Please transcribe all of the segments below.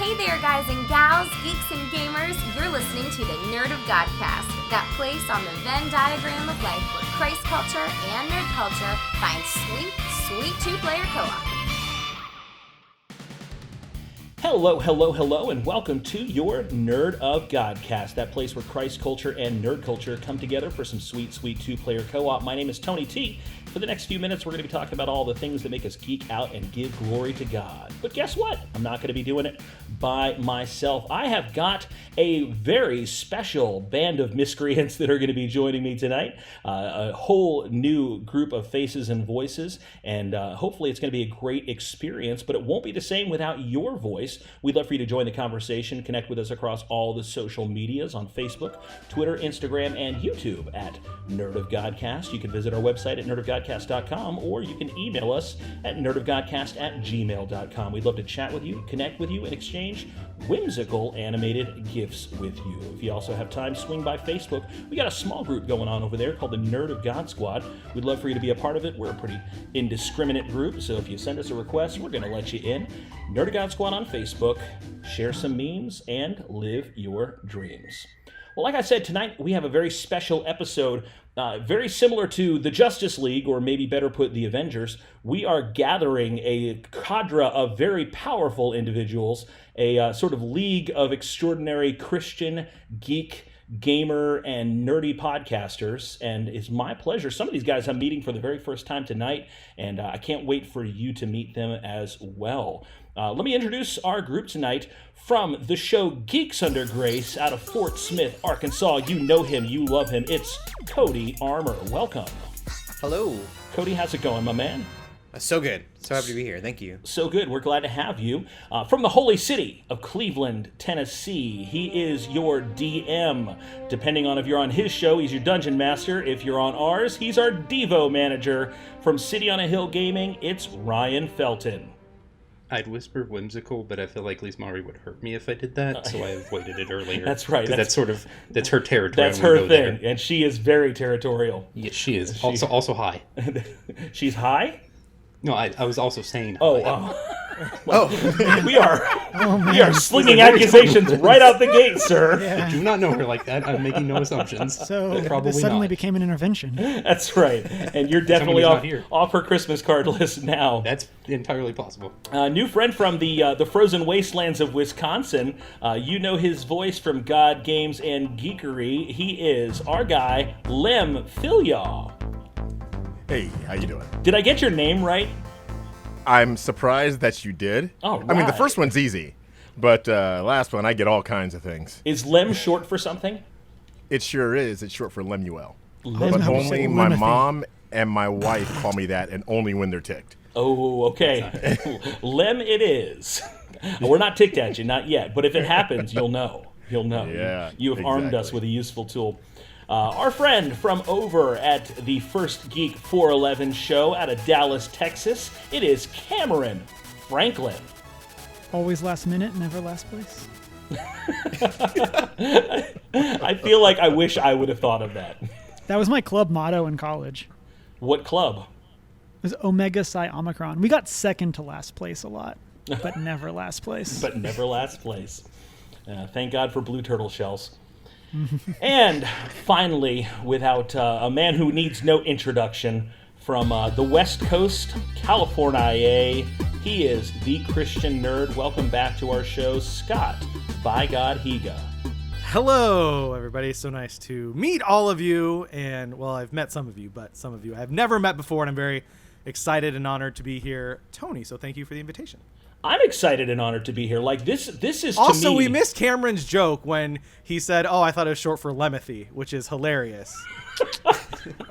Hey there, guys and gals, geeks and gamers. You're listening to the Nerd of Godcast, that place on the Venn diagram of life where Christ culture and nerd culture find sweet, sweet two-player co-op. Hello, and welcome to your Nerd of Godcast, that place where Christ culture and nerd culture come together for some sweet, sweet two-player co-op. My name is Tony T. For the next few minutes, we're going to be talking about all the things that make us geek out and give glory to God. But guess what? I'm not going to be doing it by myself. I have got a very special band of miscreants that are going to be joining me tonight. A whole new group of faces and voices, and hopefully it's going to be a great experience, but it won't be the same without your voice. We'd love for you to join the conversation, connect with us across all the social medias on Facebook, Twitter, Instagram, and YouTube at Nerd of Godcast. You can visit our website at nerdofgodcast.com, or you can email us at nerdofgodcast@gmail.com. We'd love to chat with you, connect with you, and exchange whimsical animated gifs with you. If you also have time, swing by Facebook. We got a small group going on over there called the Nerd of God Squad. We'd love for you to be a part of it. We're a pretty indiscriminate group, so if you send us a request, we're going to let you in. Nerd of God Squad on Facebook. Share some memes and live your dreams. Well, like I said, tonight we have a very special episode, very similar to the Justice League, or maybe better put, the Avengers. We are gathering a cadre of very powerful individuals, a sort of league of extraordinary Christian, geek, gamer, and nerdy podcasters, and it's my pleasure. Some of these guys I'm meeting for the very first time tonight, and I can't wait for you to meet them as well. Let me introduce our group tonight from the show Geeks Under Grace out of Fort Smith, Arkansas. You know him, you love him. It's Cody Armour. Welcome. Hello. Cody, how's it going, my man? So good. So happy to be here. Thank you. So good. We're glad to have you. From the holy city of Cleveland, Tennessee, he is your DM. Depending on if you're on his show, he's your dungeon master. If you're on ours, he's our Devo manager. From City on a Hill Gaming, it's Ryan Felton. I'd whisper whimsical, but I feel like Lise Maury would hurt me if I did that, so I avoided it earlier. That's right. That's her territory. That's her thing, and she is very territorial. Yes, she is. Also high. She's high? No, I was also saying high. We are slinging accusations right out the gate, sir. Yeah. I do not know her like that. I'm making no assumptions. So probably this suddenly not. became an intervention. That's right. And you're definitely Somebody's off her Christmas card list now. That's entirely possible. New friend from the frozen wastelands of Wisconsin. You know his voice from God, Games, and Geekery. He is our guy, Lem Filyaw. Hey, how you doing? Did I get your name right? I'm surprised that you did. All I mean, the right. first one's easy, but last one, I get all kinds of things. Is Lem short for something? It sure is. It's short for Lemuel. Lem- But how you only say my Lemothy. mom and my wife call me that, and only when they're ticked. Oh, okay. Lem it is. We're not ticked at you, not yet. But if it happens, you'll know. You'll know. Yeah, You have armed us exactly. with a useful tool. Our friend from over at the First Geek 411 show out of Dallas, Texas, it is Cameron Franklin. Always last minute, never last place. I feel like I wish I would have thought of that. That was my club motto in college. What club? It was Omega Psi Omicron. We got second to last place a lot, but never last place. But never last place. Thank God for blue turtle shells. And finally, without a man who needs no introduction, from the West Coast, California, he is the Christian nerd. Welcome back to our show, Scott. By God, Higa. Hello, everybody. So nice to meet all of you. And, well, I've met some of you, but some of you I've never met before, and I'm very excited and honored to be here. Tony, so thank you for the invitation. I'm excited and honored to be here. Like, this is Also, to me... we missed Cameron's joke when he said, "Oh, I thought it was short for Lemothy," which is hilarious.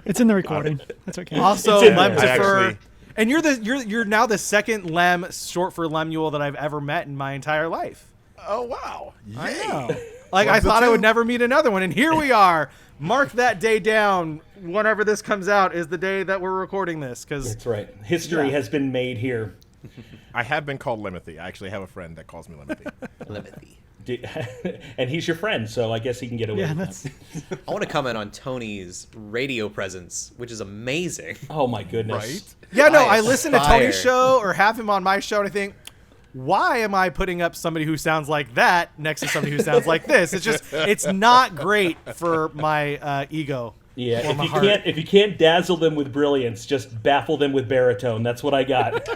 It's in the recording. That's okay. Also, It's in Lem there. Tifer, and you're now the second Lem short for Lemuel that I've ever met in my entire life. Oh, wow. I Yay. know. Like, Well, I thought I would two- never meet another one, and here we are. Mark that day down. Whenever this comes out is the day that we're recording this, because That's right. History Yeah. has been made here. I have been called Lemothy. I actually have a friend that calls me Lemothy. And he's your friend, so I guess he can get away Yeah, with that's that. I want to comment on Tony's radio presence, which is amazing. Oh, my goodness. Right? yeah, no, I I listen to aspire. Tony's show or have him on my show, and I think, why am I putting up somebody who sounds like that next to somebody who sounds like this? It's not great for my ego. Yeah, or my heart. if you can't dazzle them with brilliance, just baffle them with baritone. That's what I got.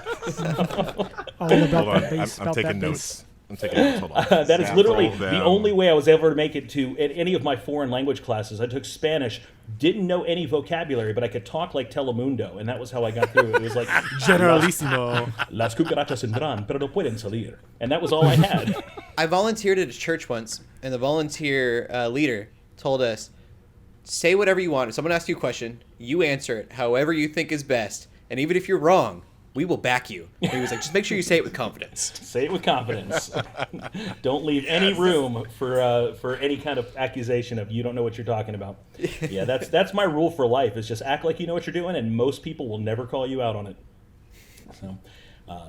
All about Hold on, that bass. I'm about taking that notes. I'm taking notes. Hold on. That is literally Sample the them. only way I was ever to make it to any of my foreign language classes. I took Spanish, didn't know any vocabulary, but I could talk like Telemundo, and that was how I got through it. It was like Generalissimo. Las cucarachas entran, pero no pueden salir, and that was all I had. I volunteered at a church once, and the volunteer leader told us, say whatever you want. If someone asks you a question, you answer it however you think is best. And even if you're wrong, we will back you. And he was like, just make sure you say it with confidence. Say it with confidence. Don't leave any room for any kind of accusation of you don't know what you're talking about. Yeah, that's my rule for life, is just act like you know what you're doing, and most people will never call you out on it.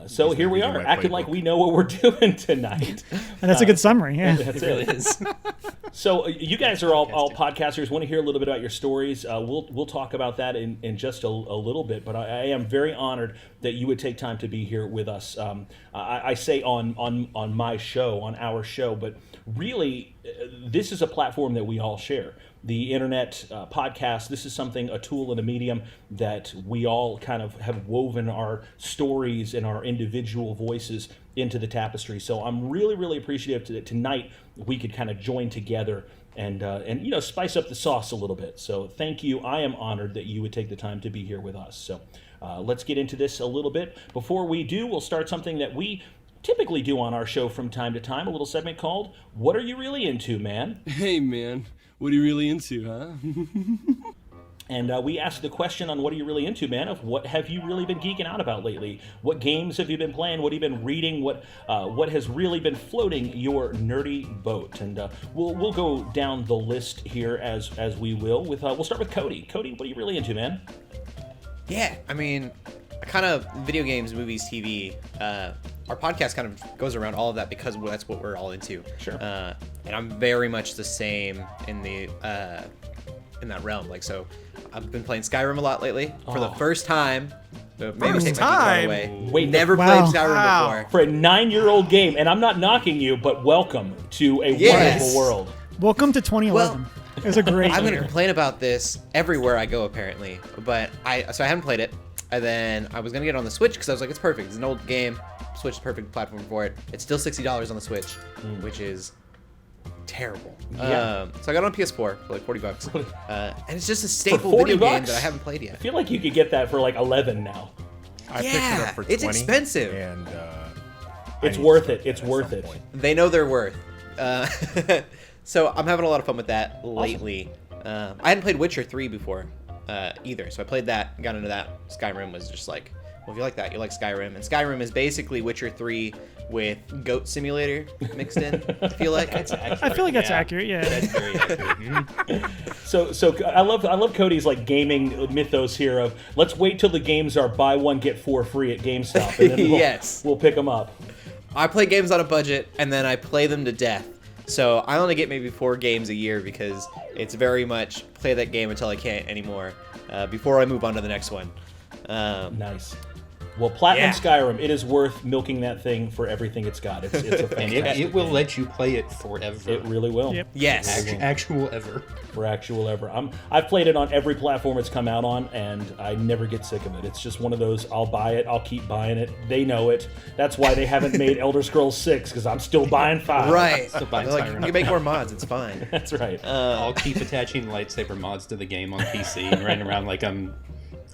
So here we are, acting like we know what we're doing tonight. And that's a good summary. Yeah. That's It really is. So you guys are all podcasters. Want to hear a little bit about your stories? We'll talk about that in just a little bit. But I am very honored that you would take time to be here with us. I say on my show, on our show, but really, this is a platform that we all share. The internet, podcast, this is a tool and a medium that we all kind of have woven our stories and our individual voices into the tapestry. So I'm really, really appreciative that tonight we could kind of join together and spice up the sauce a little bit. So thank you. I am honored that you would take the time to be here with us. So let's get into this a little bit. Before we do, we'll start something that we typically do on our show from time to time, a little segment called What Are You Really Into, Man? Hey, man. What are you really into, huh? And we asked the question on What Are You Really Into, Man, of what have you really been geeking out about lately? What games have you been playing? What have you been reading? What has really been floating your nerdy boat? And we'll go down the list here as we will. We'll start with Cody. Cody, what are you really into, man? Yeah, I mean, kind of video games, movies, TV. Our podcast kind of goes around all of that because that's what we're all into. Sure. And I'm very much the same in that realm. Like, so I've been playing Skyrim a lot lately for the first time. So maybe First take my geek out time? away. Wait, never wow. played Skyrim Wow. before. For a 9-year-old game, and I'm not knocking you, but welcome to a Yes. wonderful world. Welcome to 2011. It was a great I'm going to year. complain about this everywhere I go, apparently. But I haven't played it. And then I was going to get it on the Switch because I was like, it's perfect. It's an old game. Switch is the perfect platform for it. It's still $60 on the Switch, which is terrible. Yeah. So I got it on PS4 for like $40. And it's just a staple $40? video game that I haven't played I yet. feel like you could get that for like 11 now. I picked it up for 20. it's expensive. And It's I need worth to it. start It's that at worth some it. point. They know their worth. So I'm having a lot of fun with that lately. I hadn't played Witcher 3 before either, so I played that, got into that. Skyrim was just like, well, if you like that, you like Skyrim. And Skyrim is basically Witcher 3 with Goat Simulator mixed in, I feel like. I feel like that's accurate. Yeah. That's very accurate. So I love Cody's like gaming mythos here of let's wait till the games are buy one get 4 free at GameStop, and then Yes. we'll pick them up. I play games on a budget, and then I play them to death. So I only get maybe 4 games a year because it's very much play that game until I can't anymore before I move on to the next one. Nice. Well, Platinum Skyrim, it is worth milking that thing for everything it's got. It's a And fantastic it will game. let you play it forever. It really will. Yep. Yes. Actual ever. For actual ever. I've played it on every platform it's come out on, and I never get sick of it. It's just one of those, I'll buy it, I'll keep buying it. They know it. That's why they haven't made Elder Scrolls 6, because I'm still buying 5. Right. Still buying They're like, Skyrim. you can make more mods, it's fine. That's right. I'll keep attaching lightsaber mods to the game on PC and running around like I'm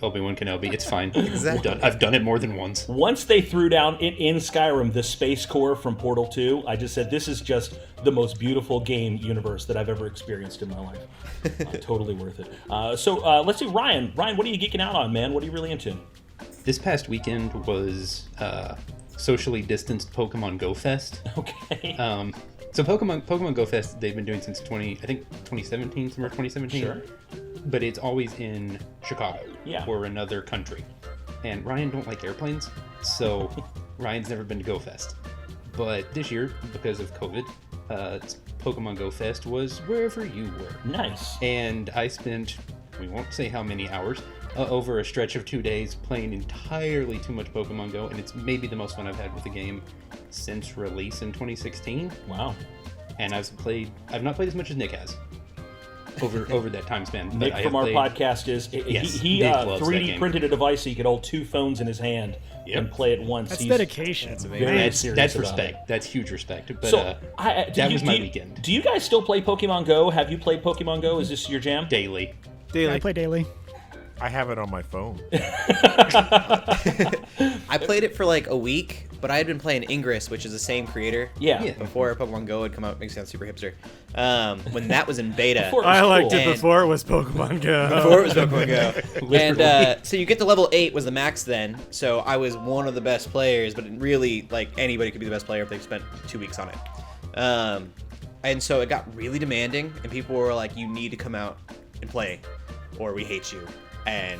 Obi-Wan Kenobi. It's fine. Exactly. I've done it more than once. Once they threw down in Skyrim the space core from Portal 2, I just said this is just the most beautiful game universe that I've ever experienced in my life. Totally worth it. So let's see, Ryan. Ryan, what are you geeking out on, man? What are you really into? This past weekend was socially distanced Pokemon Go Fest. Okay. So Pokemon Go Fest, they've been doing since 2017, summer 2017. Sure. But it's always in Chicago Yeah. or another country. And Ryan don't like airplanes, so Ryan's never been to Go Fest. But this year, because of COVID, Pokemon Go Fest was wherever you were. Nice. And I spent, we won't say how many hours, over a stretch of 2 days playing entirely too much Pokemon Go, and it's maybe the most fun I've had with the game since release in 2016, Wow. and I've not played as much as Nick has over that time span. Nick from our podcast Yes, he Nick loves that 3D game. printed a device so he could hold 2 phones in his hand and play at once. That's He's dedication. very serious That's about respect. it. That's huge respect. But So that was my weekend. Do you guys still play Pokemon Go? Have you played Pokemon Go? Is this your jam? Daily. Daily. I play daily. I have it on my phone. I played it for like a week, but I had been playing Ingress, which is the same creator. Yeah. Before Pokemon Go had come out, makes me sound super hipster. When that was in beta. Before- I liked Cool. it before it was Pokemon Go. Before it was Pokemon Go. And so you get to level 8 was the max then. So I was one of the best players, but really, like, anybody could be the best player if they spent 2 weeks on it. And so it got really demanding, and people were like, you need to come out and play, or we hate you. And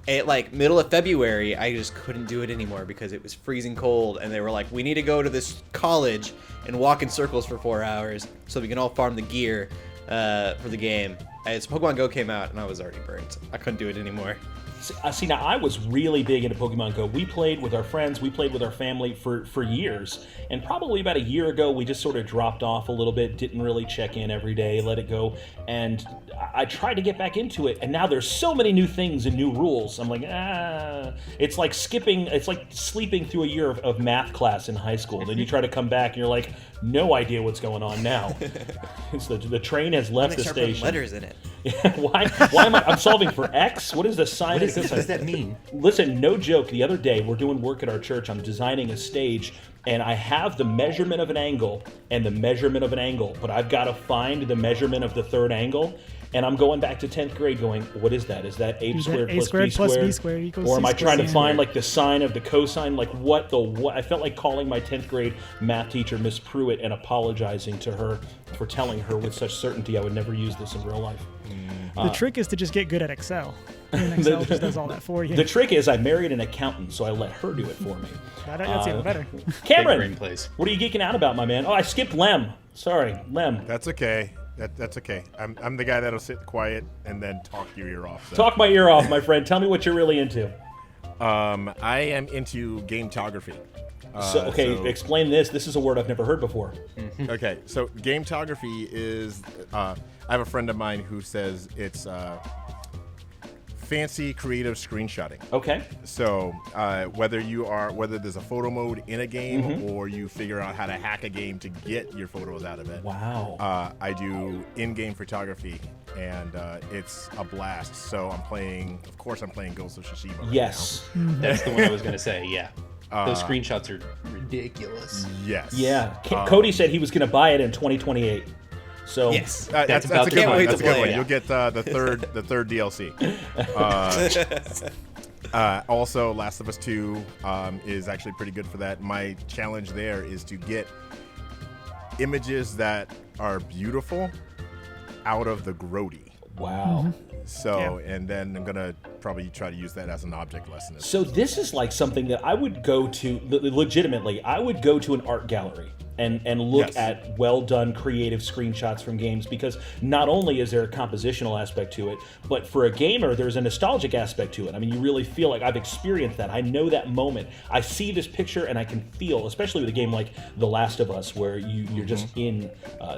at like middle of February, I just couldn't do it anymore because it was freezing cold, and they were like, we need to go to this college and walk in circles for 4 hours so we can all farm the gear for the game. And so Pokemon Go came out, and I was already burnt. I couldn't do it anymore. See, now I was really big into Pokemon Go. We played with our friends, we played with our family for years. And probably about a year ago, we just sort of dropped off a little bit, didn't really check in every day, let it go. And I tried to get back into it. And now there's so many new things and new rules. I'm like, It's like sleeping through a year of math class in high school. Then you try to come back and you're like, no idea what's going on now. It's the train has left the Start putting station. letters in it. Why am I'm solving for X? What is the sign? What does that mean? Listen, no joke. The other day, we're doing work at our church. I'm designing a stage, and I have the measurement of an angle and the measurement of an angle, but I've got to find the measurement of the third angle. And I'm going back to 10th grade going, what is that? Is that A squared plus B squared? equals Or am C I trying to squared? find like the sine of the cosine? Like what? I felt like calling my 10th grade math teacher, Miss Pruitt, and apologizing to her for telling her with such certainty I would never use this in real life. The trick is to just get good at Excel. And Excel just does all that for you. The trick is I married an accountant, so I let her do it for me. That's even better. Cameron, Big brain plays. what are you geeking out about, my man? Oh, I skipped Lem. Sorry, Lem. That's okay. That's okay. I'm the guy that'll sit quiet and then talk your ear off. So. Talk my ear off, my friend. Tell me what you're really into. I am into gametography. Explain this. This is a word I've never heard before. Okay, so gametography is. I have a friend of mine who says it's fancy creative screenshotting. Okay. So whether there's a photo mode in a game or you figure out how to hack a game to get your photos out of it. Wow. I do in-game photography, and it's a blast. So I'm playing Ghost of Tsushima right Yes. That's the one I was going to say, yeah. Those screenshots are ridiculous. now. Yes. Yeah. Cody said he was going to buy it in 2028. So Yes. That's about a to good come one. out. That's a Can't good wait one. to You'll play. get the third DLC. Also, Last of Us 2 is actually pretty good for that. My challenge there is to get images that are beautiful out of the grody. wow. So, and then I'm gonna probably try to use that as an object lesson. So this is like something that I would go to legitimately. I would go to an art gallery and look Yes. at well done creative screenshots from games, because not only is there a compositional aspect to it, but for a gamer there's a nostalgic aspect to it. I mean, you really feel like I've experienced that. I know that moment. I see this picture and I can feel, especially with a game like The Last of Us, where you're just in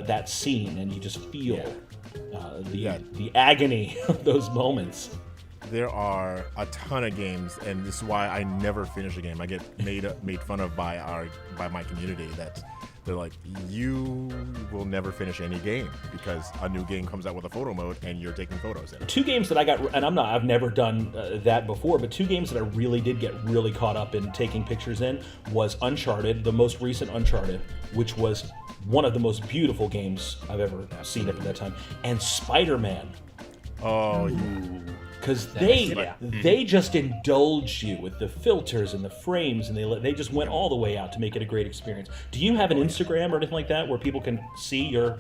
that scene and you just feel the agony of those moments. There are a ton of games, and this is why I never finish a game. I get made fun of by my community that they're like, you will never finish any game because a new game comes out with a photo mode and you're taking photos in it. 2 games that I got, and I've never done that before, but 2 games that I really did get really caught up in taking pictures in was Uncharted, the most recent Uncharted, which was one of the most beautiful games I've ever seen up at that time, and Spider-Man. Oh, Because they just indulge you with the filters and the frames, and they just went all the way out to make it a great experience. Do you have an Instagram or anything like that where people can see your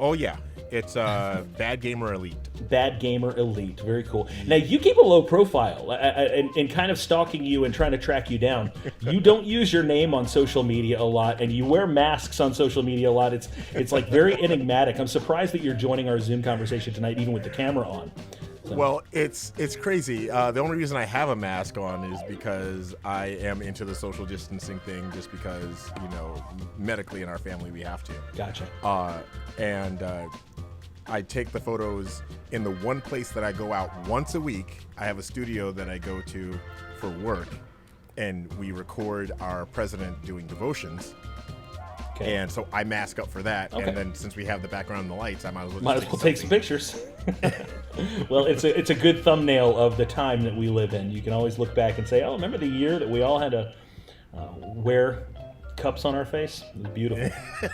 oh yeah. It's Bad Gamer Elite. Bad Gamer Elite? Very cool. Now you keep a low profile, and kind of stalking you and trying to track you down. You don't use your name on social media a lot, and you wear masks on social media a lot. It's like very enigmatic. I'm surprised that you're joining our Zoom conversation tonight, even with the camera on. So. Well, it's crazy. The only reason I have a mask on is because I am into the social distancing thing, just because, medically in our family we have to. Gotcha. And I take the photos in the one place that I go out once a week. I have a studio that I go to for work, and we record our president doing devotions. Okay. And so I mask up for that, Okay. and then since we have the background and the lights, I might as well Take some pictures. Well, it's a good thumbnail of the time that we live in. You can always look back and say, "Oh, remember the year that we all had to wear cups on our face? It was beautiful."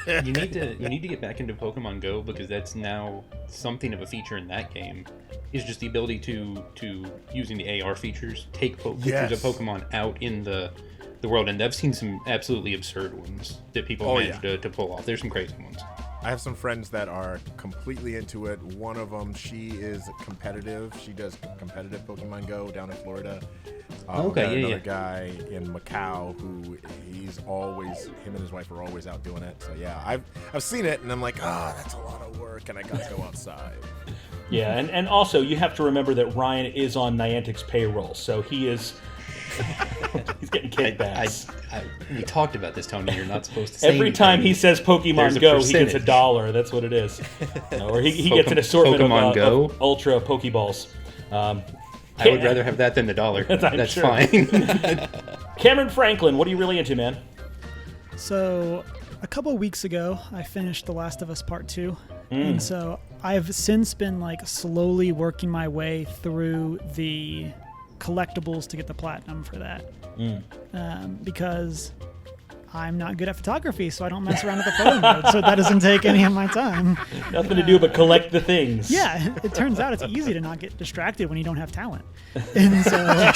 You need to get back into Pokemon Go, because that's now something of a feature in that game. Is just the ability to using the AR features take pictures of Pokemon out in the world, and I've seen some absolutely absurd ones that people manage to pull off. There's some crazy ones. I have some friends that are completely into it. One of them, she is competitive. She does competitive Pokemon Go down in Florida. Another guy in Macau who him and his wife are always out doing it. So yeah, I've seen it, and I'm like, that's a lot of work, and I got to go outside. Yeah, and also you have to remember that Ryan is on Niantic's payroll, so he is. He's getting kickbacks. We talked about this, Tony. You're not supposed to say every time he says Pokemon Go, he gets $1. That's what it is. Or he gets an assortment of Ultra Pokeballs. I would rather have that than $1. That's sure. fine. Cameron Franklin, what are you really into, man? So, a couple of weeks ago, I finished The Last of Us Part 2. And so, I've since been slowly working my way through the collectibles to get the platinum for that. Because I'm not good at photography, so I don't mess around with the photo mode, so that doesn't take any of my time. Nothing to do but collect the things. Yeah, it turns out it's easy to not get distracted when you don't have talent. And so,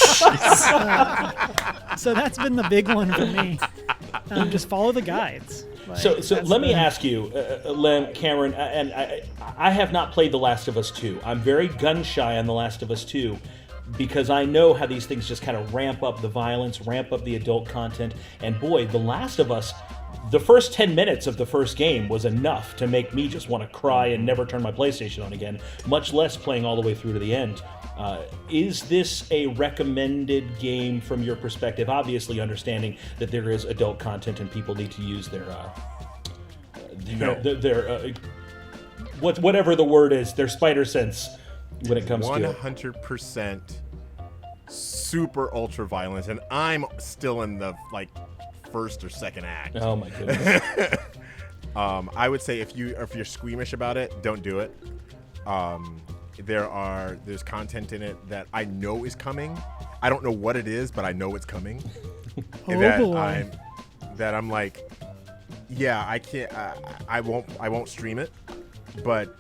so that's been the big one for me. Just follow the guides. So let me ask you, Cameron, and I have not played The Last of Us 2. I'm very gun shy on The Last of Us 2, because I know how these things just kind of ramp up the violence, ramp up the adult content, and boy, The Last of Us, the first 10 minutes of the first game was enough to make me just want to cry and never turn my PlayStation on again, much less playing all the way through to the end. Is this a recommended game from your perspective? Obviously understanding that there is adult content and people need to use their whatever the word is, their spider sense when it comes to 100% super ultra violence, and I'm still in the first or second act. Oh my goodness. I would say if you're squeamish about it, don't do it. There's content in it that I know is coming. I don't know what it is, but I know it's coming. Boy. I'm like, yeah, I can't. I won't stream it. But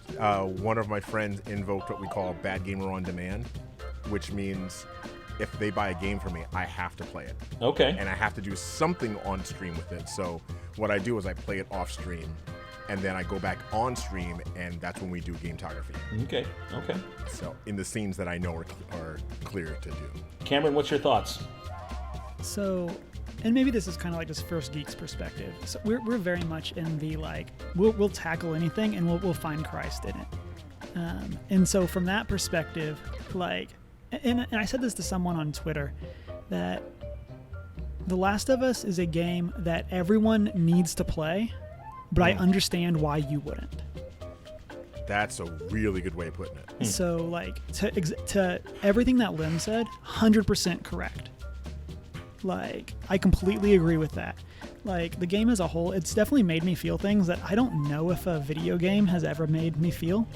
one of my friends invoked what we call Bad Gamer on Demand, which means if they buy a game from me, I have to play it. Okay. And I have to do something on stream with it. So what I do is I play it off stream, and then I go back on stream, and that's when we do gametography. Okay. So in the scenes that I know are clear to do. Cameron, what's your thoughts? So, and maybe this is kind of just First Geek's perspective. So we're very much in the we'll tackle anything and we'll find Christ in it. And so from that perspective, and I said this to someone on Twitter, that The Last of Us is a game that everyone needs to play, but I understand why you wouldn't. That's a really good way of putting it. So to everything that Lim said, 100% correct. I completely agree with that. The game as a whole, it's definitely made me feel things that I don't know if a video game has ever made me feel.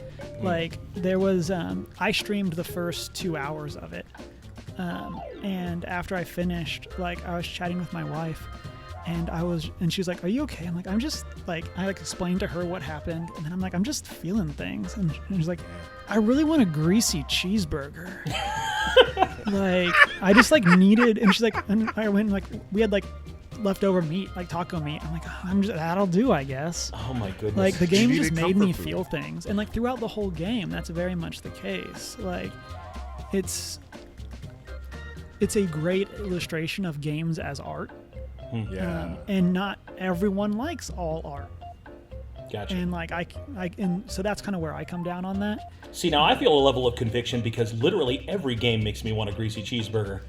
There was, I streamed the first 2 hours of it. And after I finished, I was chatting with my wife, and she's like, "Are you okay?" I'm like, "I'm just," I explained to her what happened, and then I'm like, "I'm just feeling things." And she's like, "I really want a greasy cheeseburger." I just needed, and she's like, and I went we had leftover meat, taco meat. I'm like, that'll do, I guess. Oh my goodness. The game just made me feel things, and throughout the whole game, that's very much the case. It's a great illustration of games as art. Yeah. And not everyone likes all art. Gotcha. And like and so that's kind of where I come down on that. See, now I feel a level of conviction because literally every game makes me want a greasy cheeseburger.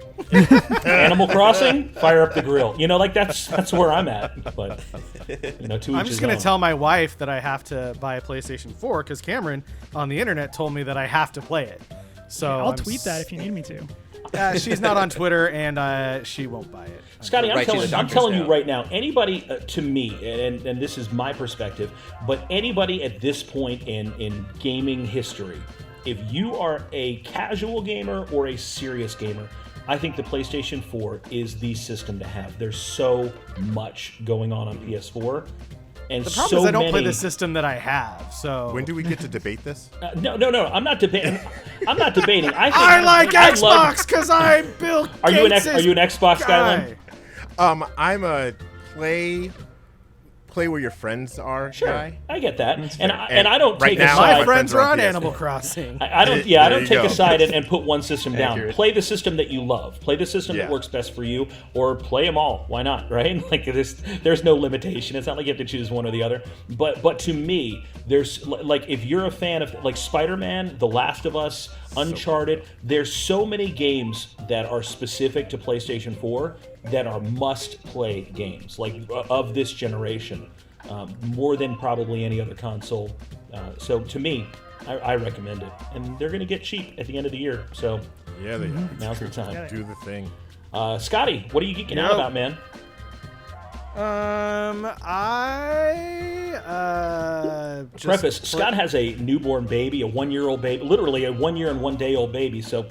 Animal Crossing, fire up the grill. You know, like that's where I'm at. But you know, I'm just gonna tell my wife that I have to buy a PlayStation 4 because Cameron on the internet told me that I have to play it. So I'll tweet that if you need me to. She's not on Twitter, and she won't buy it. Scotty, I'm Right, she's a telling doctor's you now. right now, anybody, to me, and this is my perspective, but anybody at this point in gaming history, if you are a casual gamer or a serious gamer, I think the PlayStation 4 is the system to have. There's so much going on PS4. And The problem so is I don't play many- the system that I have. So When do we get to debate this? No, I'm not debating. I'm not debating. I think I like I love- Xbox because I'm Bill Are you an Gates' Xbox guy? guy. I'm a play where your friends are Sure, guy. I get that, and fair. I don't Right take now, a side. My friends are are on on PS4. Animal Crossing. I don't. Yeah, I There don't you take go. a side and put one system down. Accurate. Play the system that you love. Play the system that Yeah. works best for you, or play them all. Why not? Right? Like there's no limitation. It's not like you have to choose one or the other. But to me, there's like if you're a fan of like Spider-Man, The Last of Us, Uncharted, there's so many games that are specific to PlayStation 4 that are must-play games, like of this generation. More than probably any other console. So to me, I recommend it. And they're going to get cheap at the end of the year. So Yeah, they now's the time. do the thing. Scotty, what are you geeking out Yo. about, man? Just Preface, Scott has a newborn baby, a 1-year-old baby, literally a 1 year and 1 day old baby. So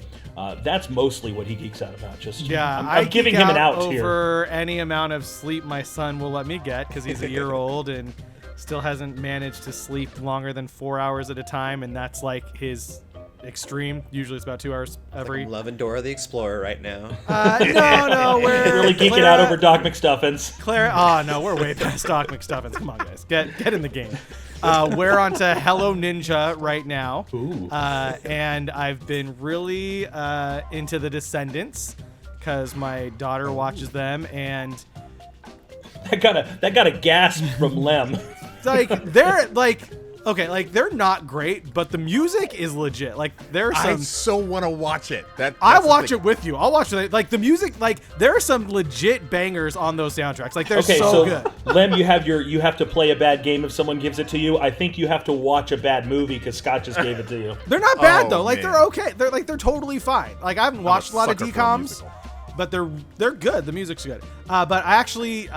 that's mostly what he geeks out about. Just Yeah, I'm giving him an out here. over any amount of sleep my son will let me get because he's a year old and still hasn't managed to sleep longer than 4 hours at a time, and that's like his extreme. Usually it's about 2 hours every. I'm loving Dora the Explorer right now. No, we're Really geeking out over Doc McStuffins. Oh no, we're way past Doc McStuffins. Come on, guys, get in the game. We're on to Hello Ninja right now. Ooh. And I've been really into the Descendants because my daughter watches them, and That got a gasp from Lem. like they're like okay, like they're not great, but the music is legit. Like there's I some. so want to watch it. I watch it with you. I'll watch it. Like the music, like there are some legit bangers on those soundtracks. Like they're Okay, so good. Lem, you have to play a bad game if someone gives it to you. I think you have to watch a bad movie because Scott just gave it to you. They're not bad Oh, though. Like man. they're okay. They're totally fine. Like I haven't watched a lot of sucker for a DComs, musical. but they're good. The music's good. But I actually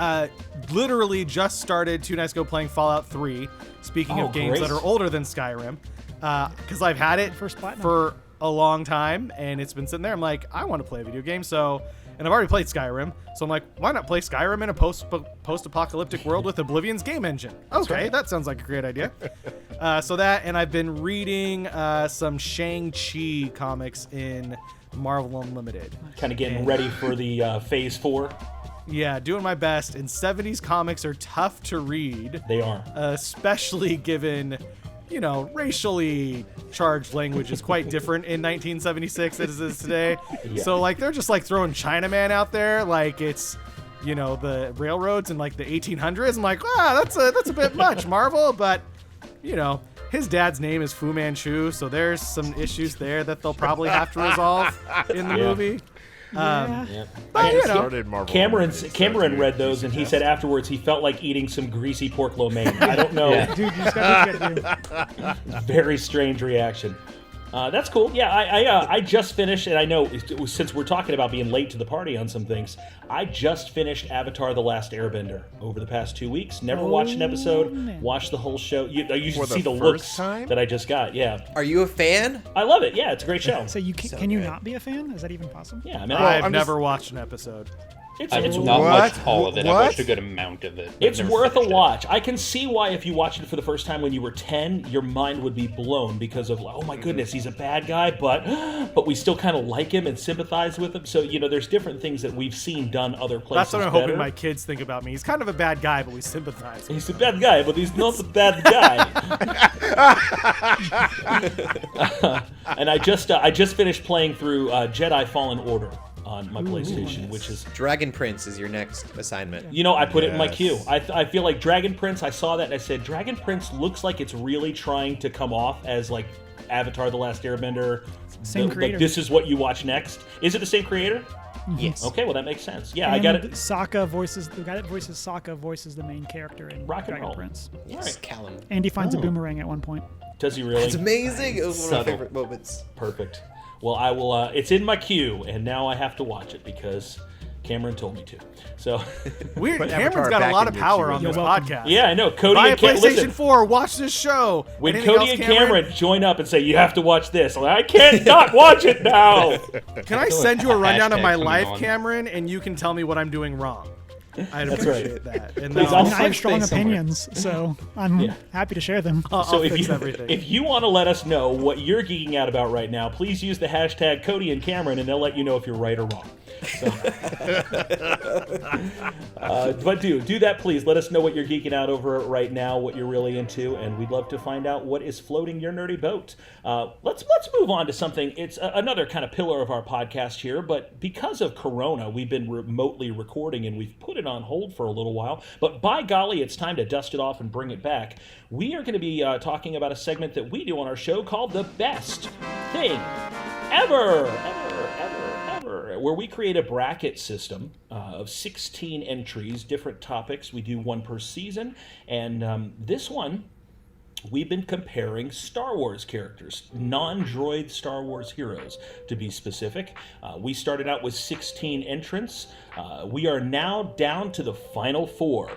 literally just started 2 nights ago playing Fallout 3. Speaking Oh, of games great. that are older than Skyrim, because I've had it First platinum. for a long time and it's been sitting there. I'm like, I want to play a video game, so. And I've already played Skyrim, so I'm like, why not play Skyrim in a post-apocalyptic world with Oblivion's game engine? Okay, that sounds like a great idea. So that, and I've been reading some Shang-Chi comics in Marvel Unlimited. Kind of getting ready for the Phase 4. Yeah, doing my best. And 70s comics are tough to read, They are. especially given, you know, racially charged language is quite different in 1976 as it is today. Yeah. So, like, they're just, like, throwing Chinaman out there like it's, you know, the railroads in, like, the 1800s. I'm like, that's a bit much, Marvel. But, you know, his dad's name is Fu Manchu, so there's some issues there that they'll probably have to resolve in the Yeah. movie. Yep. But, you know, Started Marvel Cameron Unlimited, read those, and he said afterwards he felt like eating some greasy pork lo mein. I don't know. Yeah. Dude, you just gotta do what you gotta do. Very strange reaction. That's cool. Yeah, I just finished, and I know since we're talking about being late to the party on some things, I just finished Avatar: The Last Airbender over the past 2 weeks. Never watched an episode. man. Watched the whole show. You should For the see the first looks time? that I just got. Yeah, Are you a fan? I love it. Yeah, it's a great show. So you can, So can you good. not be a fan? Is that even possible? Yeah, I mean, I've I'm never watched an episode. I've it's not What? watched all of it. I've What? watched a good amount of it. but It's never worth a finished it. watch. I can see why if you watched it for the first time when you were 10, your mind would be blown because of, oh my goodness, he's a bad guy, but we still kind of like him and sympathize with him. So, you know, there's different things that we've seen done other places That's what I'm hoping better. my kids think about me. He's kind of a bad guy, but we sympathize. He's a bad guy, but he's not a bad guy. And I just finished playing through Jedi Fallen Order. on my PlayStation, which is... Dragon Prince is your next assignment. You know, I put it in my Yes. queue. I feel like Dragon Prince, I saw that and I said, Dragon Prince looks like it's really trying to come off as like Avatar The Last Airbender. Same creator. This is what you watch next. Is it the same creator? Yes. Okay, well that makes sense. Yeah, And I got it. Sokka voices the guy that voices Sokka voices the main character in Rock and Dragon roll. Prince. Yes, Callum. And he finds a Oh. boomerang at one point. Does he really? It's amazing. It was one of my Subtle. favorite moments. Perfect. Well, I will. It's in my queue, and now I have to watch it because Cameron told me to. So, Weird. Put Cameron's Avatar got a back lot in of your power queue. on You're this welcome. podcast. yeah, I know. Cody Buy a and Cameron. PlayStation Listen, 4. Watch this show. when Anything Cody else, and Cameron join up and say, you have to watch this, I'm like, I can't not watch it now. Can I send you a rundown of Hashtag my coming life, on. Cameron, and you can tell me what I'm doing wrong? I'd That's right. appreciate that. And Please, then I I'll mean, I have search strong things somewhere. opinions, so I'm Yeah. happy to share them. I'll So fix everything. if you want to let us know what you're geeking out about right now, please use the hashtag Cody and Cameron, and they'll let you know if you're right or wrong. So, but do that, please. Let us know what you're geeking out over right now, what you're really into, and we'd love to find out what is floating your nerdy boat. Let's move on to something. It's another kind of pillar of our podcast here, but because of Corona, we've been remotely recording and we've put it on hold for a little while. But by golly, it's time to dust it off and bring it back. We are going to be talking about a segment that we do on our show called The Best Thing Ever, where we create a bracket system of 16 entries, different topics. We do one per season, and this one, we've been comparing Star Wars characters, non-droid Star Wars heroes, to be specific. We started out with 16 entrants. We are now down to the final 4.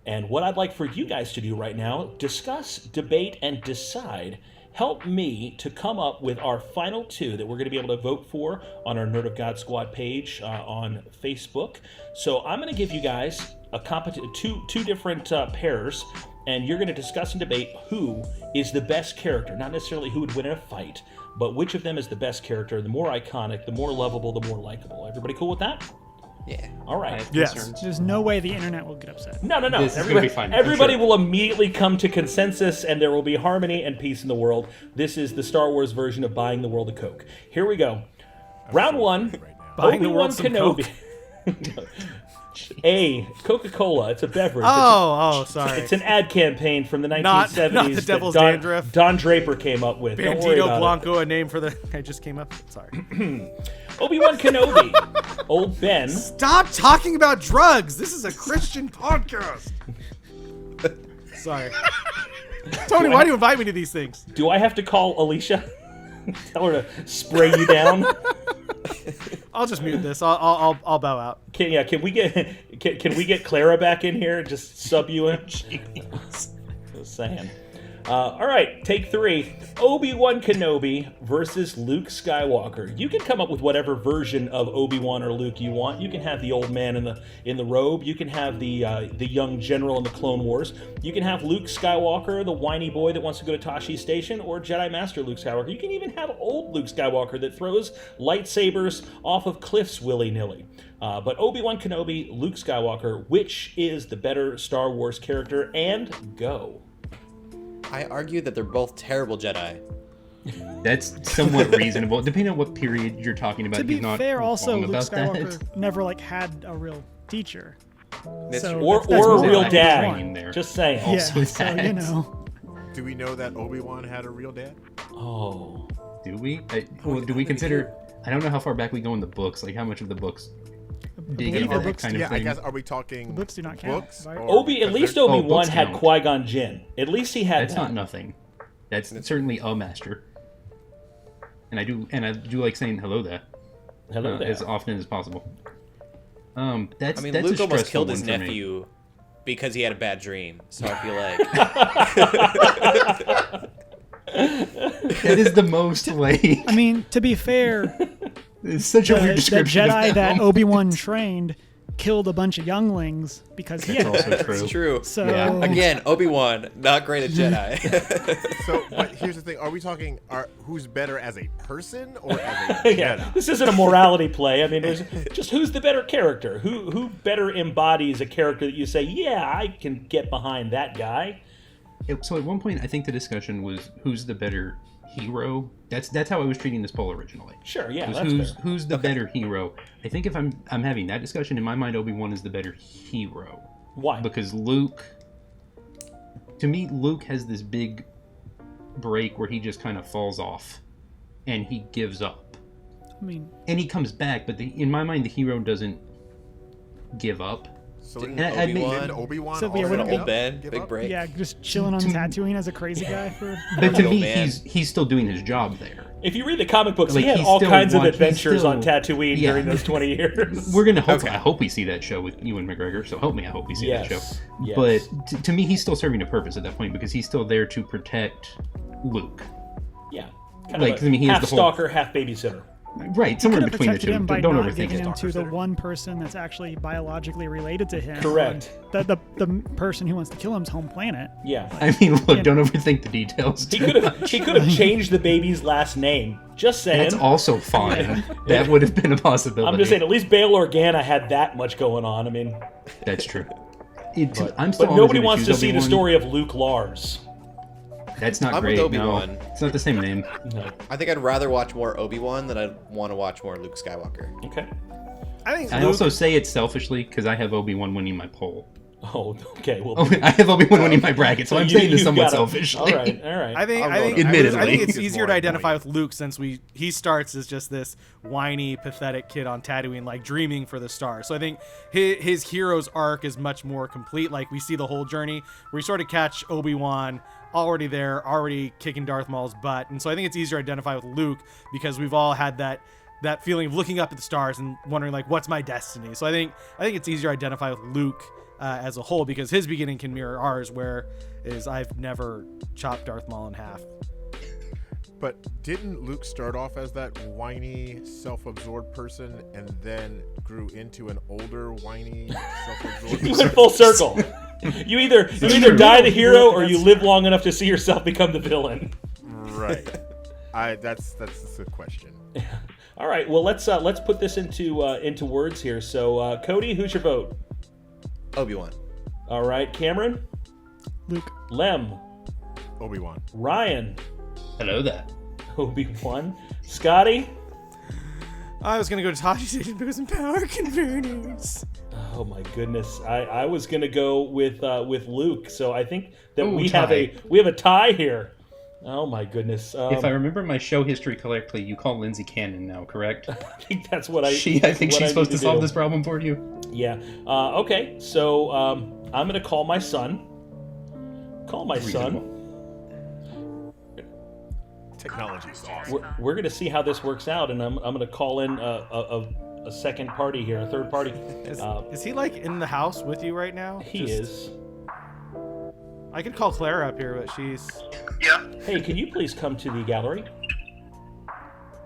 And what I'd like for you guys to do right now, discuss, debate, and decide. Help me to come up with our final 2 that we're going to be able to vote for on our Nerd of God Squad page on Facebook. So I'm going to give you guys a two different pairs, and you're going to discuss and debate who is the best character. Not necessarily who would win in a fight, but which of them is the best character, the more iconic, the more lovable, the more likable. Everybody cool with that? Yeah. All I right. have Yes. concerns. There's no way the internet will get upset. No. This is gonna be fine, I'm Everybody sure. will immediately come to consensus, and there will be harmony and peace in the world. This is the Star Wars version of buying the world a Coke. Here we go. Round 1. Right now. Buying the Obi-Wan world some Kenobi. A Coca-Cola. It's a beverage. Oh, sorry. It's an ad campaign from the 1970s. Not the that Devil's Don, Dandruff. Don Draper came up with. Don't worry Bandito about Blanco, a name for the. I just came up. Sorry. it. Obi-Wan Kenobi. Old Ben. Stop talking about drugs. This is a Christian podcast. Sorry. Tony, why do you invite me to these things? Do I have to call Alicia? Tell her to spray you down? I'll just mute this. I'll bow out. Can we get Clara back in here and just sub you in? Just saying. All right, take 3. Obi-Wan Kenobi versus Luke Skywalker. You can come up with whatever version of Obi-Wan or Luke you want. You can have the old man in the robe. You can have the young general in the Clone Wars. You can have Luke Skywalker, the whiny boy that wants to go to Tashi Station, or Jedi Master Luke Skywalker. You can even have old Luke Skywalker that throws lightsabers off of cliffs willy-nilly. But Obi-Wan Kenobi, Luke Skywalker, which is the better Star Wars character? And go. I argue that they're both terrible Jedi. That's somewhat reasonable, depending on what period you're talking about. To be He's not fair, also wrong Luke about Skywalker that. never had a real teacher. That's So true. Or that's a more real like dad. one. There. Just saying. Yeah, Also so that. Do we know that Obi-Wan had a real dad? Oh. Do we? Do we consider? I don't know how far back we go in the books. Like how much of the books dig believe into the that books kind do. of Yeah, I thing. guess. Are we talking books do not count, books? right? or- At least because Obi-Wan books had count. Qui-Gon Jinn. At least he had That's that. not nothing. That's certainly a master. And I do like saying hello there. Hello there. As often as possible. That's I mean, that's Luke a almost stressful killed his one for me. nephew because he had a bad dream. So I feel like That is the most like. I mean, to be fair, It's such a the weird description. of Jedi that them. Obi-Wan trained killed a bunch of younglings because he That's had also it's true. true. So Yeah. Again, Obi-Wan, not great at Jedi. So, but here's the thing: are we talking who's better as a person or as a Yeah, Jedi? this isn't a morality play. I mean, there's just who's the better character? Who better embodies a character that you say, yeah, I can get behind that guy? So at one point, I think the discussion was who's the better hero. That's how I was treating this poll originally. Sure, yeah, Was that's who's fair. who's the better hero? I think if I'm having that discussion, in my mind, Obi-Wan is the better hero. Why? Because Luke, to me, Luke has this big break where he just kind of falls off and he gives up. I mean, And he comes back, but in my mind, the hero doesn't give up. So Didn't And I admit- Obi-Wan, Obi-Wan So, yeah, also wouldn't old be- Ben, give big up? break. yeah, just chilling on Tatooine as a crazy guy for. But to Old me, man. he's still doing his job there. If you read the comic books, Like, he had he's all still kinds of he's adventures still- on Tatooine yeah. during those 20 years. We're gonna hope. Okay. I hope we see that show with Ewan McGregor. So help me, I hope we see that show. Yes. But to me, he's still serving a purpose at that point because he's still there to protect Luke. Yeah. Kind Like, of a I mean, he has half the whole- stalker, half babysitter. Right, somewhere Could in have between the protected two. him by Don't not overthink giving it. him to the one person that's actually biologically related to him. Correct. The person who wants to kill him's home planet. Yeah. I mean, look, don't overthink the details. He could have changed the baby's last name. Just saying. That's also fine. That would have been a possibility. I'm just saying, at least Bail Organa had that much going on. I mean, That's true. but I'm still always nobody gonna wants to choose see the Obi-Wan. story of Luke Lars. That's not I'm with great. Obi-Wan. No, it's not the same name. No. I think I'd rather watch more Obi-Wan than I'd want to watch more Luke Skywalker. Okay. I think I Luke, also say it selfishly because I have Obi-Wan winning my poll. Oh, okay. Well, Oh, I have Obi-Wan winning my bracket, so I'm saying this you've somewhat got it. selfishly. All right. All right. I think Admittedly. it's It's easier more to identify annoying. with Luke since he starts as just this whiny, pathetic kid on Tatooine, like dreaming for the stars. So I think his hero's arc is much more complete. Like we see the whole journey where we sort of catch Obi-Wan already there, already kicking Darth Maul's butt, and so I think it's easier to identify with Luke because we've all had that feeling of looking up at the stars and wondering like, what's my destiny? So I think it's easier to identify with Luke as a whole because his beginning can mirror ours, where is I've never chopped Darth Maul in half. But didn't Luke start off as that whiny, self-absorbed person and then grew into an older, whiny, self-absorbed You person? went full circle. You either die the hero or you live long enough to see yourself become the villain. Right. That's the question. All right. Well, let's put this into words here. So, Cody, who's your vote? Obi-Wan. All right, Cameron, Luke. Lem, Obi-Wan. Ryan, Hello there. Obi-Wan, Scotty. I was gonna go to Taji Station because of power converters. Oh my goodness, I was gonna go with Luke. So I think that Ooh, we tie. have a tie here. Oh my goodness. If I remember my show history correctly, you call Lindsay Cannon now, correct? I think that's what I. I think what she's I supposed need to solve do. this problem for you. Yeah. Okay. So I'm gonna call my son. Call my son. Technology is awesome. We're gonna see how this works out, and I'm gonna call in a second party here, a third party. Is he like in the house with you right now? He is. I could call Clara up here, but she's. Yeah, Hey, can you please come to the gallery?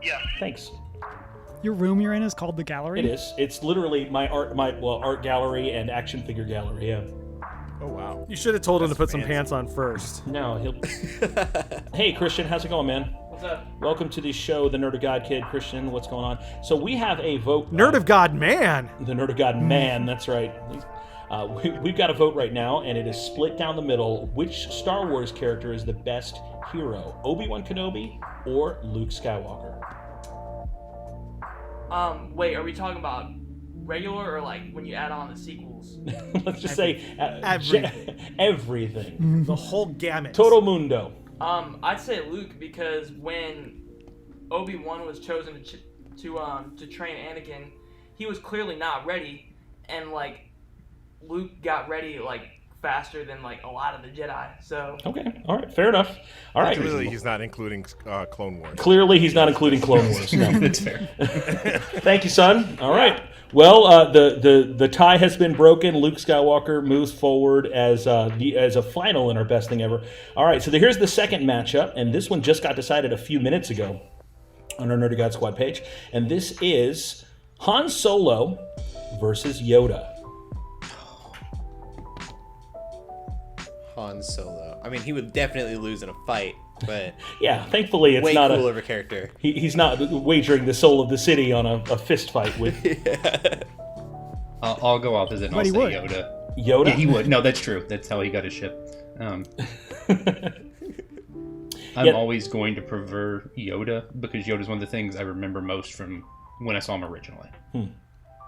yeah. Thanks. Your room you're in is called the gallery. It is. It's literally my art gallery and action figure gallery. Yeah. Oh, wow. You should have told him to That's put some fancy. pants on first. No, he'll. Hey, Christian, how's it going, man? What's up? Welcome to the show, the Nerd of God Kid. Christian, what's going on? So we have a vote. Nerd of God, man. The Nerd of God man, that's right. We've got a vote right now, and it is split down the middle. Which Star Wars character is the best hero? Obi-Wan Kenobi or Luke Skywalker? Wait, are we talking about regular or like when you add on the sequels? Let's just say everything. The whole gamut. Total mundo. I'd say Luke because when Obi-Wan was chosen to train Anakin, he was clearly not ready, and like Luke got ready like faster than like a lot of the Jedi. So Okay, all right, fair enough. All right. Clearly, he's not including Clone Wars. Clearly, he's not including Clone Wars. No. That's fair. Thank you, son. All right. Well, the tie has been broken. Luke Skywalker moves forward as a final in our best thing ever. All right. So here's the second matchup, and this one just got decided a few minutes ago on our Nerd of God Squad page, and this is Han Solo versus Yoda. Han Solo. I mean, he would definitely lose in a fight, but Yeah. Thankfully, it's way not cooler of a character. he's not wagering the soul of the city on a fist fight with I'll go opposite and I'll But say he would. Yoda. Yoda. Yeah, he would. No, that's true. That's how he got his ship. I'm always going to prefer Yoda because Yoda's one of the things I remember most from when I saw him originally.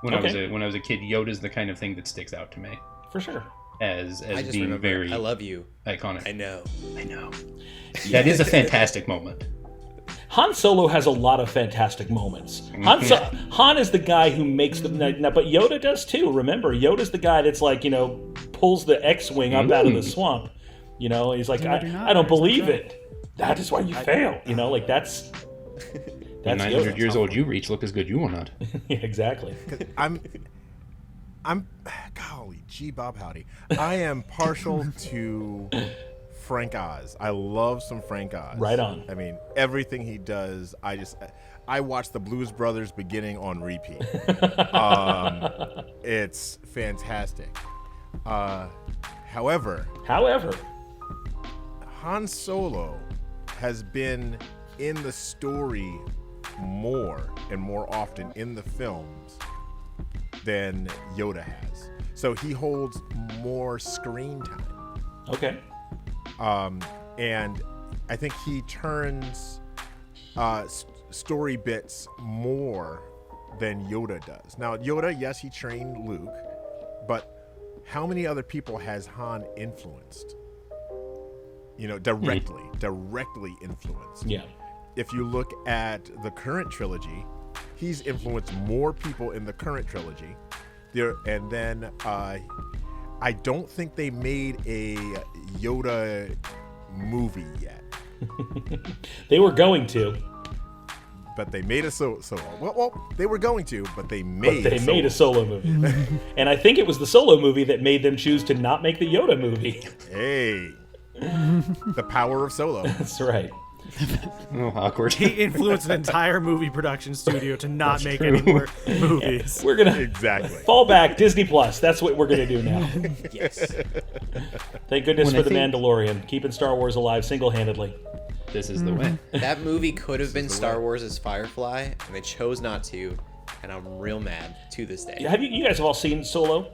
When I was a kid, Yoda's the kind of thing that sticks out to me. For sure. I As just being remember, very I love you. iconic. I know. That is a fantastic moment. Han Solo has a lot of fantastic moments. Han is the guy who makes them, but Yoda does too. Remember, Yoda's the guy that's like, pulls the X-wing up out of the swamp. He's like, I don't believe it. That is why you fail. That's 900 years old you reach, look as good you will not. Yeah, exactly. I'm golly gee Bob howdy. I am partial to Frank Oz. I love some Frank Oz. Right on. I mean, everything he does, I watch the Blues Brothers beginning on repeat. It's fantastic. However, Han Solo has been in the story more and more often in the films than Yoda has. So he holds more screen time. Okay. And I think he turns story bits more than Yoda does. Now, Yoda, yes, he trained Luke, but how many other people has Han influenced? Directly influenced. Yeah. If you look at the current trilogy, he's influenced more people in the current trilogy. And then I don't think they made a Yoda movie yet. They were going to. But they made a solo. Well, they were going to, but they made a solo movie. And I think it was the solo movie that made them choose to not make the Yoda movie. Hey. The power of Solo. That's right. Oh, awkward. He influenced an entire movie production studio to not make any more movies. We're gonna exactly fall back Disney Plus. That's what we're gonna do now. Yes. Thank goodness for The Mandalorian, keeping Star Wars alive single-handedly. This is the way. That movie could have been Star Wars' Firefly, and they chose not to, and I'm real mad to this day. Have you guys have all seen Solo?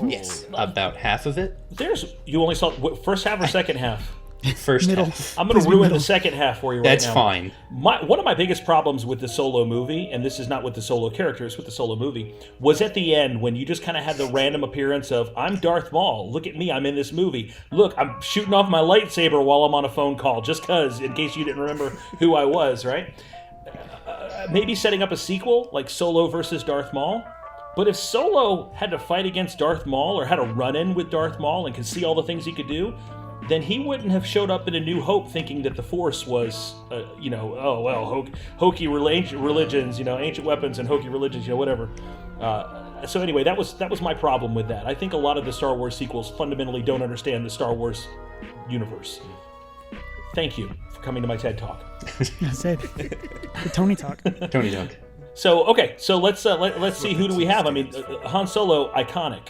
Yes. About half of it. You only saw first half or second half? First Middle. half. I'm going to ruin the second half for you right now. That's fine. One of my biggest problems with the Solo movie, and this is not with the Solo characters, with the Solo movie, was at the end when you just kind of had the random appearance of, I'm Darth Maul. Look at me. I'm in this movie. Look, I'm shooting off my lightsaber while I'm on a phone call, just because, in case you didn't remember who I was, right? Maybe setting up a sequel, like Solo versus Darth Maul. But if Solo had to fight against Darth Maul or had a run-in with Darth Maul and could see all the things he could do, then he wouldn't have showed up in A New Hope thinking that the Force was, hokey religions, ancient weapons and hokey religions, whatever. So anyway, that was my problem with that. I think a lot of the Star Wars sequels fundamentally don't understand the Star Wars universe. Thank you for coming to my TED Talk. That's it. The Tony Talk. Tony Talk. So okay, so let's see, who do we have? I mean, Han Solo, iconic.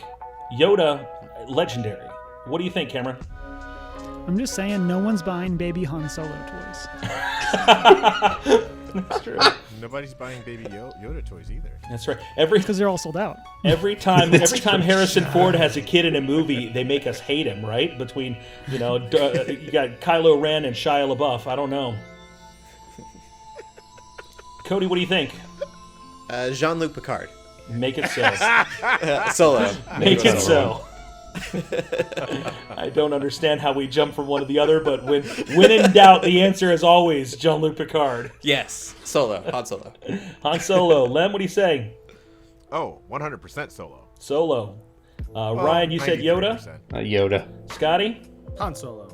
Yoda, legendary. What do you think, Cameron? I'm just saying, no one's buying baby Han Solo toys. That's true. Nobody's buying baby Yoda toys either. That's right. Because they're all sold out. Every time Harrison Ford has a kid in a movie, they make us hate him, right? Between, you got Kylo Ren and Shia LaBeouf. I don't know. Cody, what do you think? Jean-Luc Picard. Make it so. Solo. Make it so. I don't understand how we jump from one to the other, but when in doubt, the answer is always Jean-Luc Picard. Yes. Solo. Han Solo. Han Solo. Lem, what do you say? Oh, 100% Solo. Solo. Ryan, you said Yoda? Yoda. Scotty? Han Solo.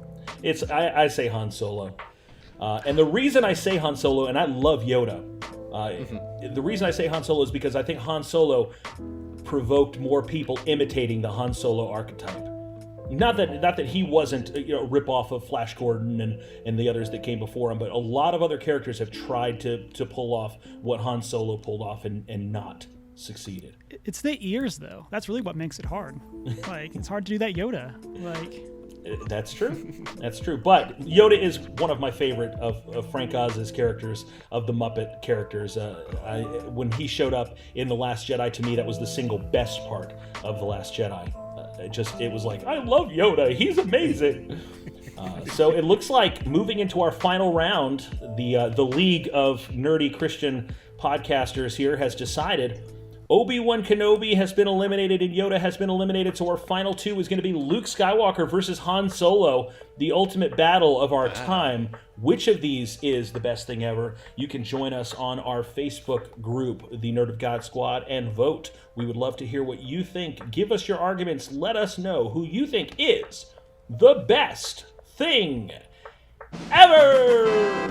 I say Han Solo. And the reason I say Han Solo, and I love Yoda, the reason I say Han Solo is because I think Han Solo provoked more people imitating the Han Solo archetype. Not that he wasn't a rip-off of Flash Gordon and the others that came before him, but a lot of other characters have tried to pull off what Han Solo pulled off and not succeeded. It's the ears, though. That's really what makes it hard. It's hard to do that Yoda. That's true. That's true. But Yoda is one of my favorite of Frank Oz's characters, of the Muppet characters. When he showed up in The Last Jedi, to me, that was the single best part of The Last Jedi. It was like, I love Yoda. He's amazing. So it looks like moving into our final round, the League of Nerdy Christian Podcasters here has decided Obi-Wan Kenobi has been eliminated and Yoda has been eliminated, so our final two is going to be Luke Skywalker versus Han Solo, the ultimate battle of our time. Which of these is the best thing ever? You can join us on our Facebook group, the Nerd of God Squad, and vote. We would love to hear what you think. Give us your arguments. Let us know who you think is the best thing ever.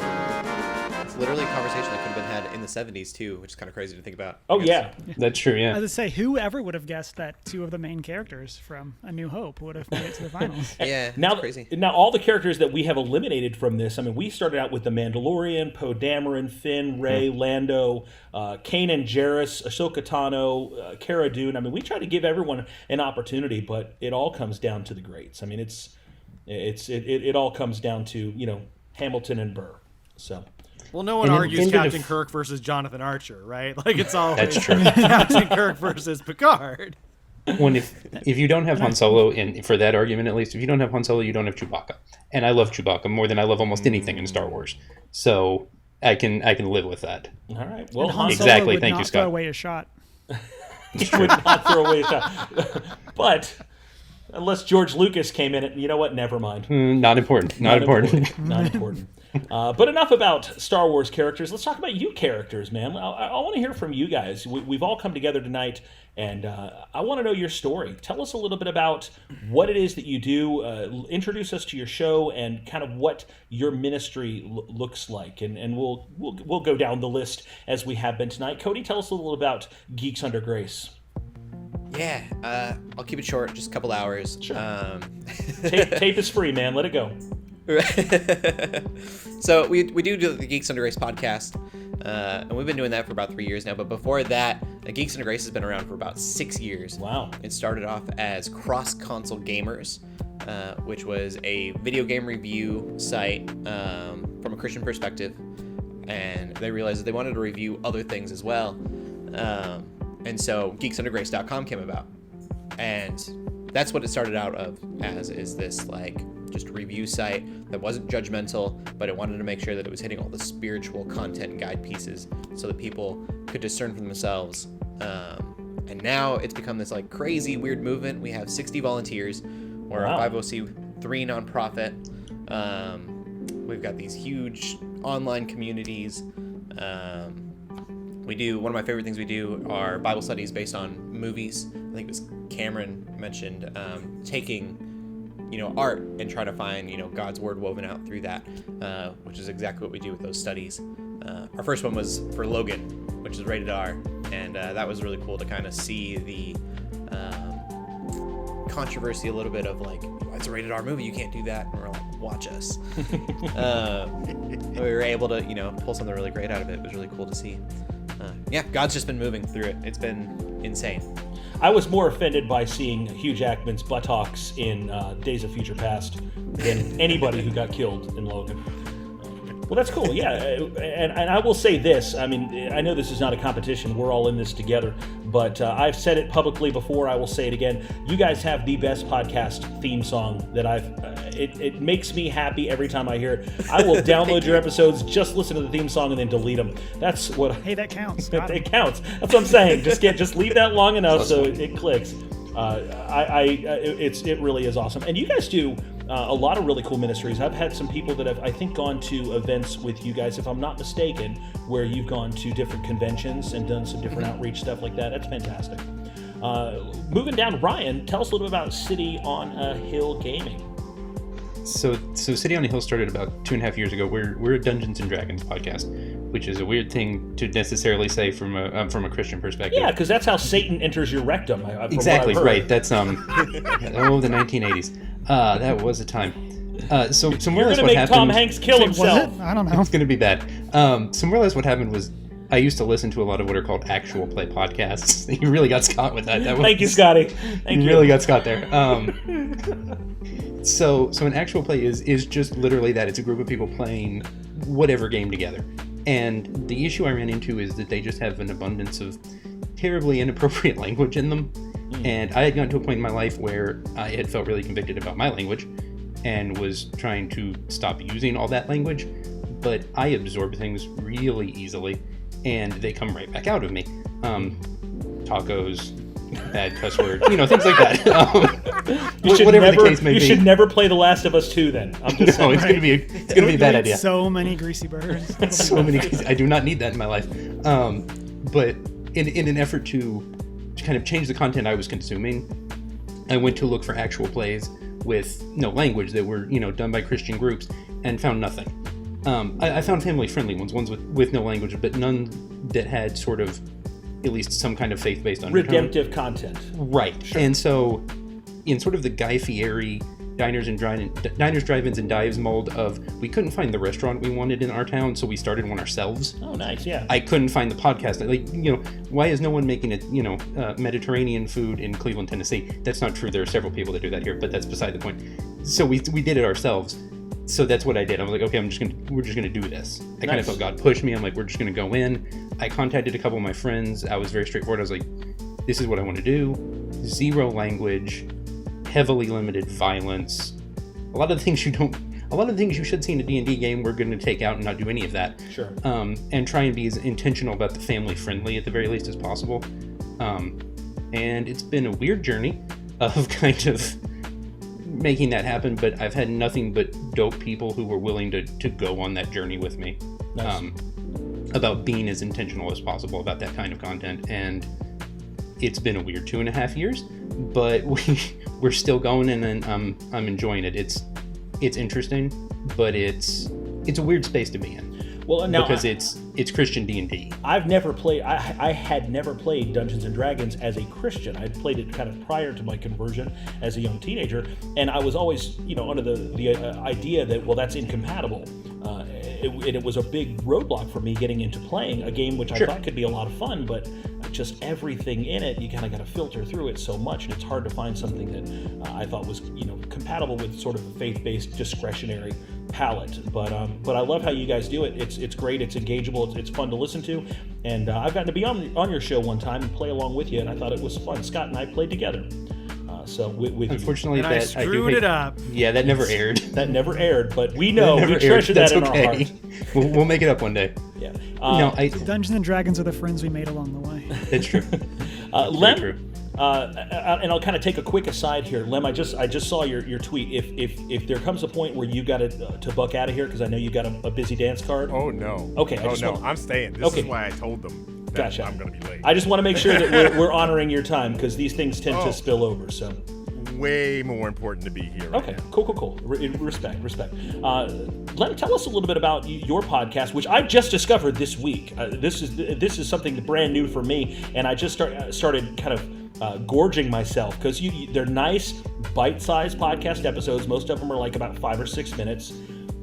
It's literally a conversation that could have been had in the 70s too, which is kind of crazy to think about. Oh, yeah. That's true, yeah. I was to say, whoever would have guessed that two of the main characters from A New Hope would have made it to the finals? Yeah, now, it's crazy. Now, all the characters that we have eliminated from this, I mean, we started out with The Mandalorian, Poe Dameron, Finn, Rey, Lando, Kanan Jarrus, Ahsoka Tano, Cara Dune. I mean, we try to give everyone an opportunity, but it all comes down to the greats. I mean, it all comes down to, you know, Hamilton and Burr. So... Well, no one argues Captain Kirk versus Jonathan Archer, right? Like, it's always That's true. Captain Kirk versus Picard. When if you don't have Han Solo, and for that argument at least, if you don't have Han Solo, you don't have Chewbacca. And I love Chewbacca more than I love almost anything in Star Wars. So I can live with that. All right. Well, Han Solo exactly. would Thank not you, Scott. throw away a shot. He would not throw away a shot. But unless George Lucas came in, and you know what? Never mind. Not important. Not important. Not important. But enough about Star Wars characters. Let's talk about you characters, man. I want to hear from you guys. We've all come together tonight, and I want to know your story. Tell us a little bit about what it is that you do. Introduce us to your show and kind of what your ministry looks like. And we'll go down the list as we have been tonight. Cody, tell us a little about Geeks Under Grace. Yeah, I'll keep it short, just a couple hours. Sure. Tape is free, man. Let it go. So we do the Geeks Under Grace podcast, and we've been doing that for about 3 years now. But before that, Geeks Under Grace has been around for about 6 years. Wow. It started off as Cross Console Gamers, which was a video game review site from a Christian perspective, and they realized that they wanted to review other things as well. And so geeksundergrace.com came about, and that's what it started out of as, is this like just a review site that wasn't judgmental, but it wanted to make sure that it was hitting all the spiritual content and guide pieces so that people could discern for themselves. And now it's become this like crazy weird movement. We have 60 volunteers. We're a 501c3 nonprofit. We've got these huge online communities. We do, one of my favorite things we do are Bible studies based on movies. I think it was Cameron mentioned taking, art and trying to find, God's word woven out through that, which is exactly what we do with those studies. Our first one was for Logan, which is rated R, and that was really cool to kind of see the controversy a little bit of like, it's a rated R movie, you can't do that, and we're like, watch us. We were able to, pull something really great out of it. It was really cool to see. God's just been moving through it. It's been insane. I was more offended by seeing Hugh Jackman's buttocks in Days of Future Past than anybody who got killed in Logan. Well, that's cool, yeah. And I will say this. I mean, I know this is not a competition. We're all in this together. But I've said it publicly before. I will say it again. You guys have the best podcast theme song that I've... It makes me happy every time I hear it. I will download your episodes, just listen to the theme song, and then delete them. That's what... Hey, that counts. It counts. That's what I'm saying. Just leave that long enough so it clicks. It really is awesome. And you guys do a lot of really cool ministries. I've had some people that have, I think, gone to events with you guys, if I'm not mistaken, where you've gone to different conventions and done some different outreach stuff like that. That's fantastic. Moving down, Ryan, tell us a little bit about City on a Hill Gaming. So City on a Hill started about 2.5 years ago. We're a Dungeons and Dragons podcast, which is a weird thing to necessarily say from a Christian perspective. Yeah, because that's how Satan enters your rectum. Exactly right. That's the 1980s. That was a time. So more or less what happened. Tom Hanks kill himself. Was it? I don't know. It's going to be bad. So more or less what happened was I used to listen to a lot of what are called actual play podcasts. You really got Scott with that. Thank you, Scotty. Thank you. Really got Scott there. So an actual play is just literally that. It's a group of people playing whatever game together. And the issue I ran into is that they just have an abundance of terribly inappropriate language in them. And I had gotten to a point in my life where I had felt really convicted about my language. and was trying to stop using all that language, but I absorb things really easily, and they come right back out of me. Tacos, bad cuss word, things like that. Whatever the case may be. You should never play The Last of Us 2 then. I'm just saying. No, it's gonna be a bad idea. So many greasy burgers. So many. I do not need that in my life. But in an effort to kind of change the content I was consuming, I went to look for actual plays with no language that were done by Christian groups, and found nothing. I found family-friendly ones with no language, but none that had sort of at least some kind of faith-based undertone. Redemptive content. Right. Sure. And so in sort of the Guy Fieri diners, drive-ins, and dives mold of, we couldn't find the restaurant we wanted in our town, so we started one ourselves. Oh, nice, yeah. I couldn't find the podcast. Why is no one making Mediterranean food in Cleveland, Tennessee? That's not true. There are several people that do that here, but that's beside the point. So we did it ourselves. So that's what I did. I was like, okay, we're just gonna do this. I kind of felt God push me. I'm like, we're just gonna go in. I contacted a couple of my friends. I was very straightforward. I was like, this is what I want to do. Zero language, heavily limited violence. A lot of the things you should see in a D&D game, we're going to take out and not do any of that. Sure. And try and be as intentional about the family friendly at the very least as possible. And it's been a weird journey of kind of making that happen, but I've had nothing but dope people who were willing to go on that journey with me. Nice. About being as intentional as possible about that kind of content. And it's been a weird 2.5 years, but we're still going, and I'm enjoying it. It's interesting, but it's a weird space to be in. Well, now because it's Christian D&D. I've never played. I had never played Dungeons and Dragons as a Christian. I'd played it kind of prior to my conversion as a young teenager, and I was always, under the idea that, well, that's incompatible. It was a big roadblock for me getting into playing a game which I thought could be a lot of fun, but just everything in it, you kind of got to filter through it so much, and it's hard to find something that I thought was, compatible with sort of a faith-based discretionary palette. But I love how you guys do it. It's great. It's engageable. It's fun to listen to, and I've gotten to be on your show one time and play along with you, and I thought it was fun. Scott and I played together. So with unfortunately, and I screwed it up. Yeah, that never aired. That never aired, but we know we treasure that in our heart. We'll make it up one day. Yeah. Dungeons and Dragons are the friends we made along the way. It's true. Lem, true. And I'll kind of take a quick aside here. Lem, I just saw your tweet. If there comes a point where you got to buck out of here, because I know you got a busy dance card. Oh no. Okay. I'm staying. This is why I told them that Gotcha. I'm going to be late. I just want to make sure that we're honoring your time, because these things tend to spill over. So. Way more important to be here. Right now. Cool. Respect. Lem, tell us a little bit about your podcast, which I just discovered this week. This is something brand new for me, and I just started kind of gorging myself, because they're nice, bite-sized podcast episodes. Most of them are like about 5 or 6 minutes,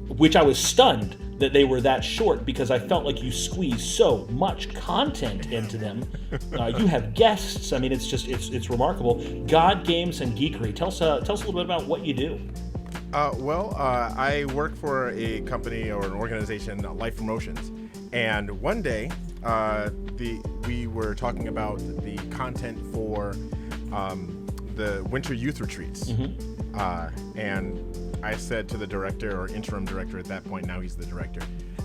which I was stunned that they were that short, because I felt like you squeeze so much content into them. You have guests. I mean, it's remarkable. God, Games, and Geekery. Tell us a little bit about what you do. I work for a company or an organization, Life Promotions, and one day we were talking about the content for the winter youth retreats, and I said to the director, or interim director at that point, now he's the director,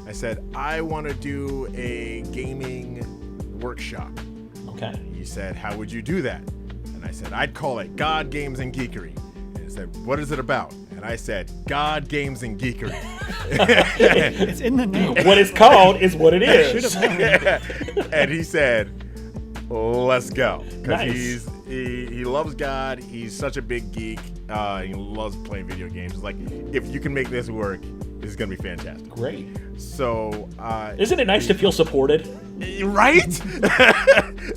I said, I want to do a gaming workshop. Okay. He said, how would you do that? And I said, I'd call it God, Games, and Geekery. And he said, what is it about? And I said, God, Games, and Geekery. It's in the name. What it's called is what it is. And he said, let's go. Because Nice. he loves God. He's such a big geek. He loves playing video games. It's like, if you can make this work, this is going to be fantastic. Great. So, isn't it nice to feel supported? Right?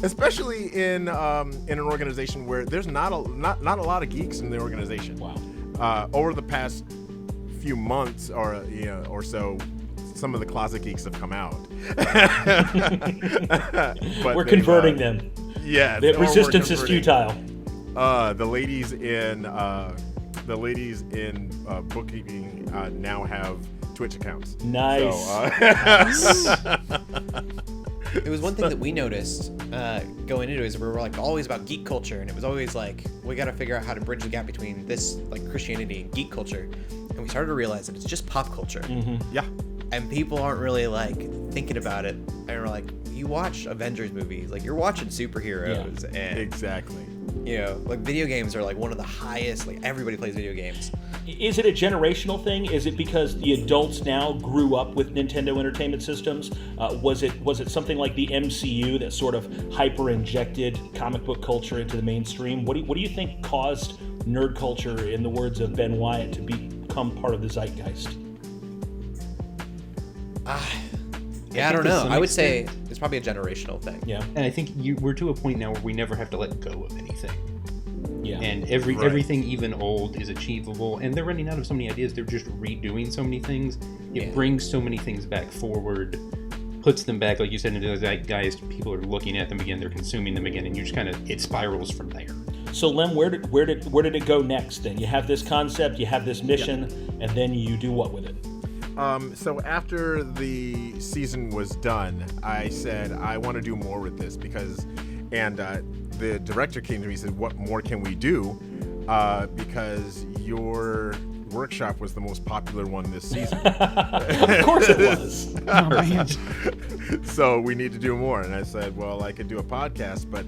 Especially in an organization where there's not a lot of geeks in the organization. Wow. Over the past few months or so, some of the closet geeks have come out. But we're converting them. Yeah. The resistance is futile. The ladies in bookkeeping now have Twitch accounts. Nice. So, It was one thing that we noticed going into it is we were like always about geek culture, and it was always like we got to figure out how to bridge the gap between this like Christianity and geek culture, and we started to realize that it's just pop culture. Yeah. And people aren't really like thinking about it, and we're like, you watch Avengers movies, like you're watching superheroes, and Exactly. you know, like video games are like one of the highest, like everybody plays video games. Is it a generational thing? Is it because the adults now grew up with Nintendo Entertainment Systems? Was it something like the MCU that sort of hyper-injected comic book culture into the mainstream? What do you think caused nerd culture, in the words of Ben Wyatt, to become part of the zeitgeist? Yeah, I don't know. I would say it's probably a generational thing. Yeah. And I think we're to a point now where we never have to let go of anything. Yeah. And everything, even old, is achievable. And they're running out of so many ideas. They're just redoing so many things. It brings so many things back forward, puts them back, like you said, into the zeitgeist. People are looking at them again. They're consuming them again, and you just kind of, it spirals from there. So Lem, where did it go next? Then you have this concept, you have this mission, and then you do what with it? So after the season was done, I said I want to do more with this because the director came to me and said, what more can we do? Because your workshop was the most popular one this season. Of course it was. Oh, man. So we need to do more. And I said, well, I could do a podcast, but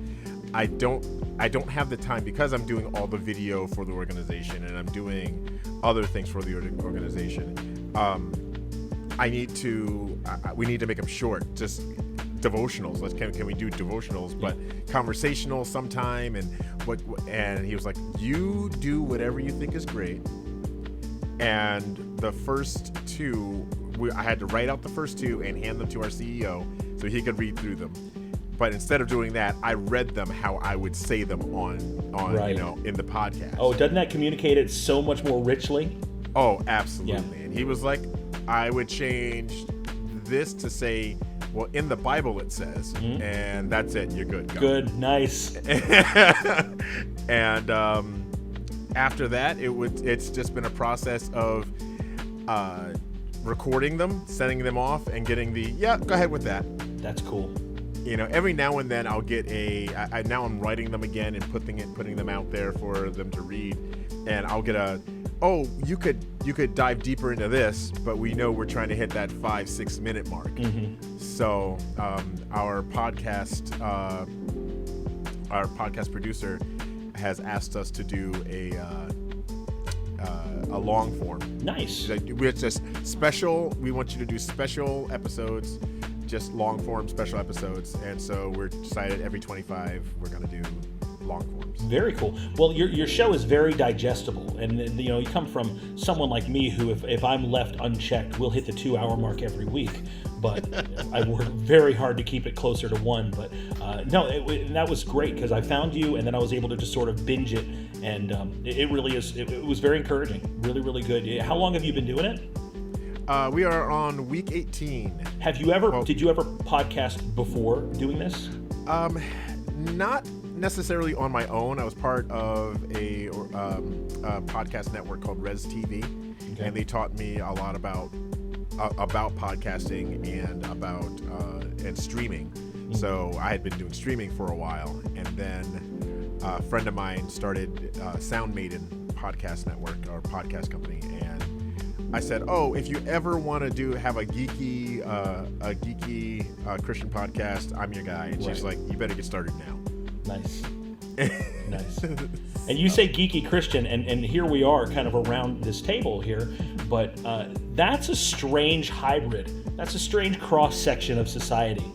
I don't have the time because I'm doing all the video for the organization and I'm doing other things for the organization. We need to make them short, just devotionals. Can we do devotionals, but conversational sometime? And he was like, you do whatever you think is great. And the first two, I had to write out the first two and hand them to our CEO so he could read through them. But instead of doing that, I read them how I would say them on right. In the podcast. Oh, doesn't that communicate it so much more richly? Oh, absolutely. Yeah. And he was like, I would change this to say, well, in the Bible it says, and that's it. You're good. Go. Good, nice. And after that, it's just been a process of recording them, sending them off, and getting go ahead with that. That's cool. You know, every now and then I'll get now I'm writing them again and putting them out there for them to read, and I'll get you could dive deeper into this, but we know we're trying to hit that 5-6 minute mark. So our podcast producer has asked us to do a long form. Nice. We're just special. We want you to do special episodes, just long form special episodes, and so we're decided every 25 we're going to do long forms. Very cool. Well, your show is very digestible, and you come from someone like me who, if I'm left unchecked, will hit the 2-hour mark every week. But I work very hard to keep it closer to 1. But that was great because I found you, and then I was able to just sort of binge it, and it really is. It was very encouraging. Really, really good. How long have you been doing it? We are on week 18. Did you ever podcast before doing this? Not necessarily on my own. I was part of a podcast network called Res TV, and they taught me a lot about podcasting and about and streaming. So I had been doing streaming for a while, and then a friend of mine started Sound Maiden Podcast Network, or podcast company, and I said, if you ever want to have a geeky Christian podcast, I'm your guy. And she's like, you better get started now. Nice. Nice. And you say geeky Christian, and here we are kind of around this table here, but that's a strange hybrid. That's a strange cross-section of society.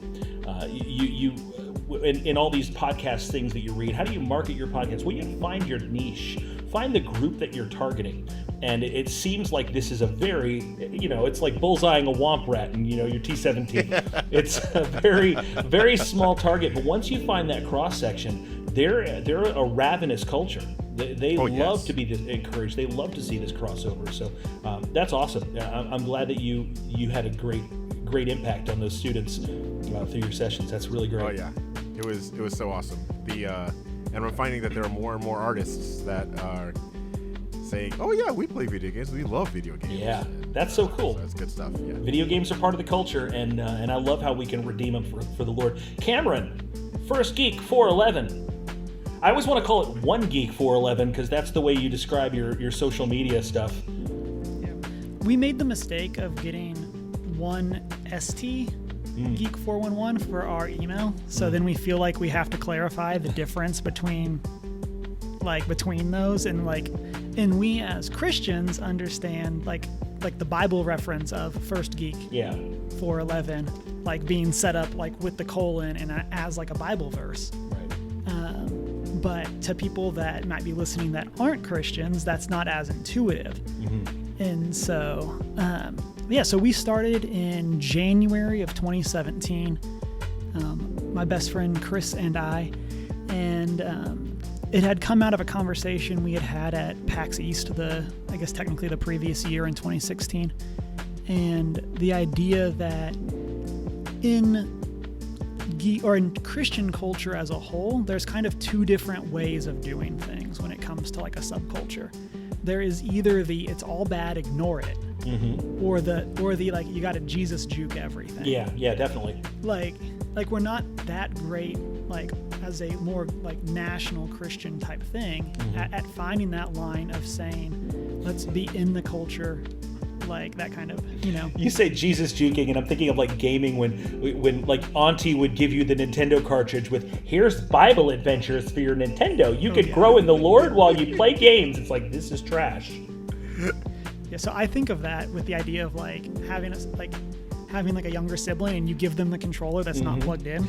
In all these podcast things that you read, how do you market your podcast? Well, you find your niche, find the group that you're targeting. And it seems like this is a very, it's like bullseyeing a womp rat and, your T-17. It's a very, very small target. But once you find that cross-section, they're a ravenous culture. They love to be encouraged. They love to see this crossover. So that's awesome. I'm glad that you had a great impact on those students through your sessions. That's really great. Oh, yeah. It was so awesome. And I'm finding that there are more and more artists that are saying, "Oh yeah, we play video games. We love video games." Yeah, that's so cool. So that's good stuff. Yeah. Video games are part of the culture, and I love how we can redeem them for the Lord. Cameron, First Geek 411. I always want to call it One Geek 411 because that's the way you describe your social media stuff. Yeah. We made the mistake of getting one ST Geek 411 for our email, so then we feel like we have to clarify the difference between those, and we as Christians understand like the Bible reference of First Geek 411 like being set up like with the colon and as like a Bible verse. Right. But to people that might be listening that aren't Christians, that's not as intuitive. Mm-hmm. And so so we started in January of 2017. My best friend Chris and I, and it had come out of a conversation we had at PAX East, technically the previous year in 2016. And the idea that in Christian culture as a whole, there's kind of two different ways of doing things when it comes to like a subculture. There is either the it's all bad, ignore it, mm-hmm. or the like you got to Jesus juke everything. Yeah, definitely. Like we're not that great like as a more like national Christian type thing mm-hmm. at finding that line of saying let's be in the culture, like that kind of, you know. You say Jesus juking, and I'm thinking of like gaming when like Auntie would give you the Nintendo cartridge with here's Bible adventures for your Nintendo. You could grow in the Lord while you play games. It's like, this is trash. Yeah, so I think of that with the idea of like having a younger sibling and you give them the controller that's mm-hmm. not plugged in.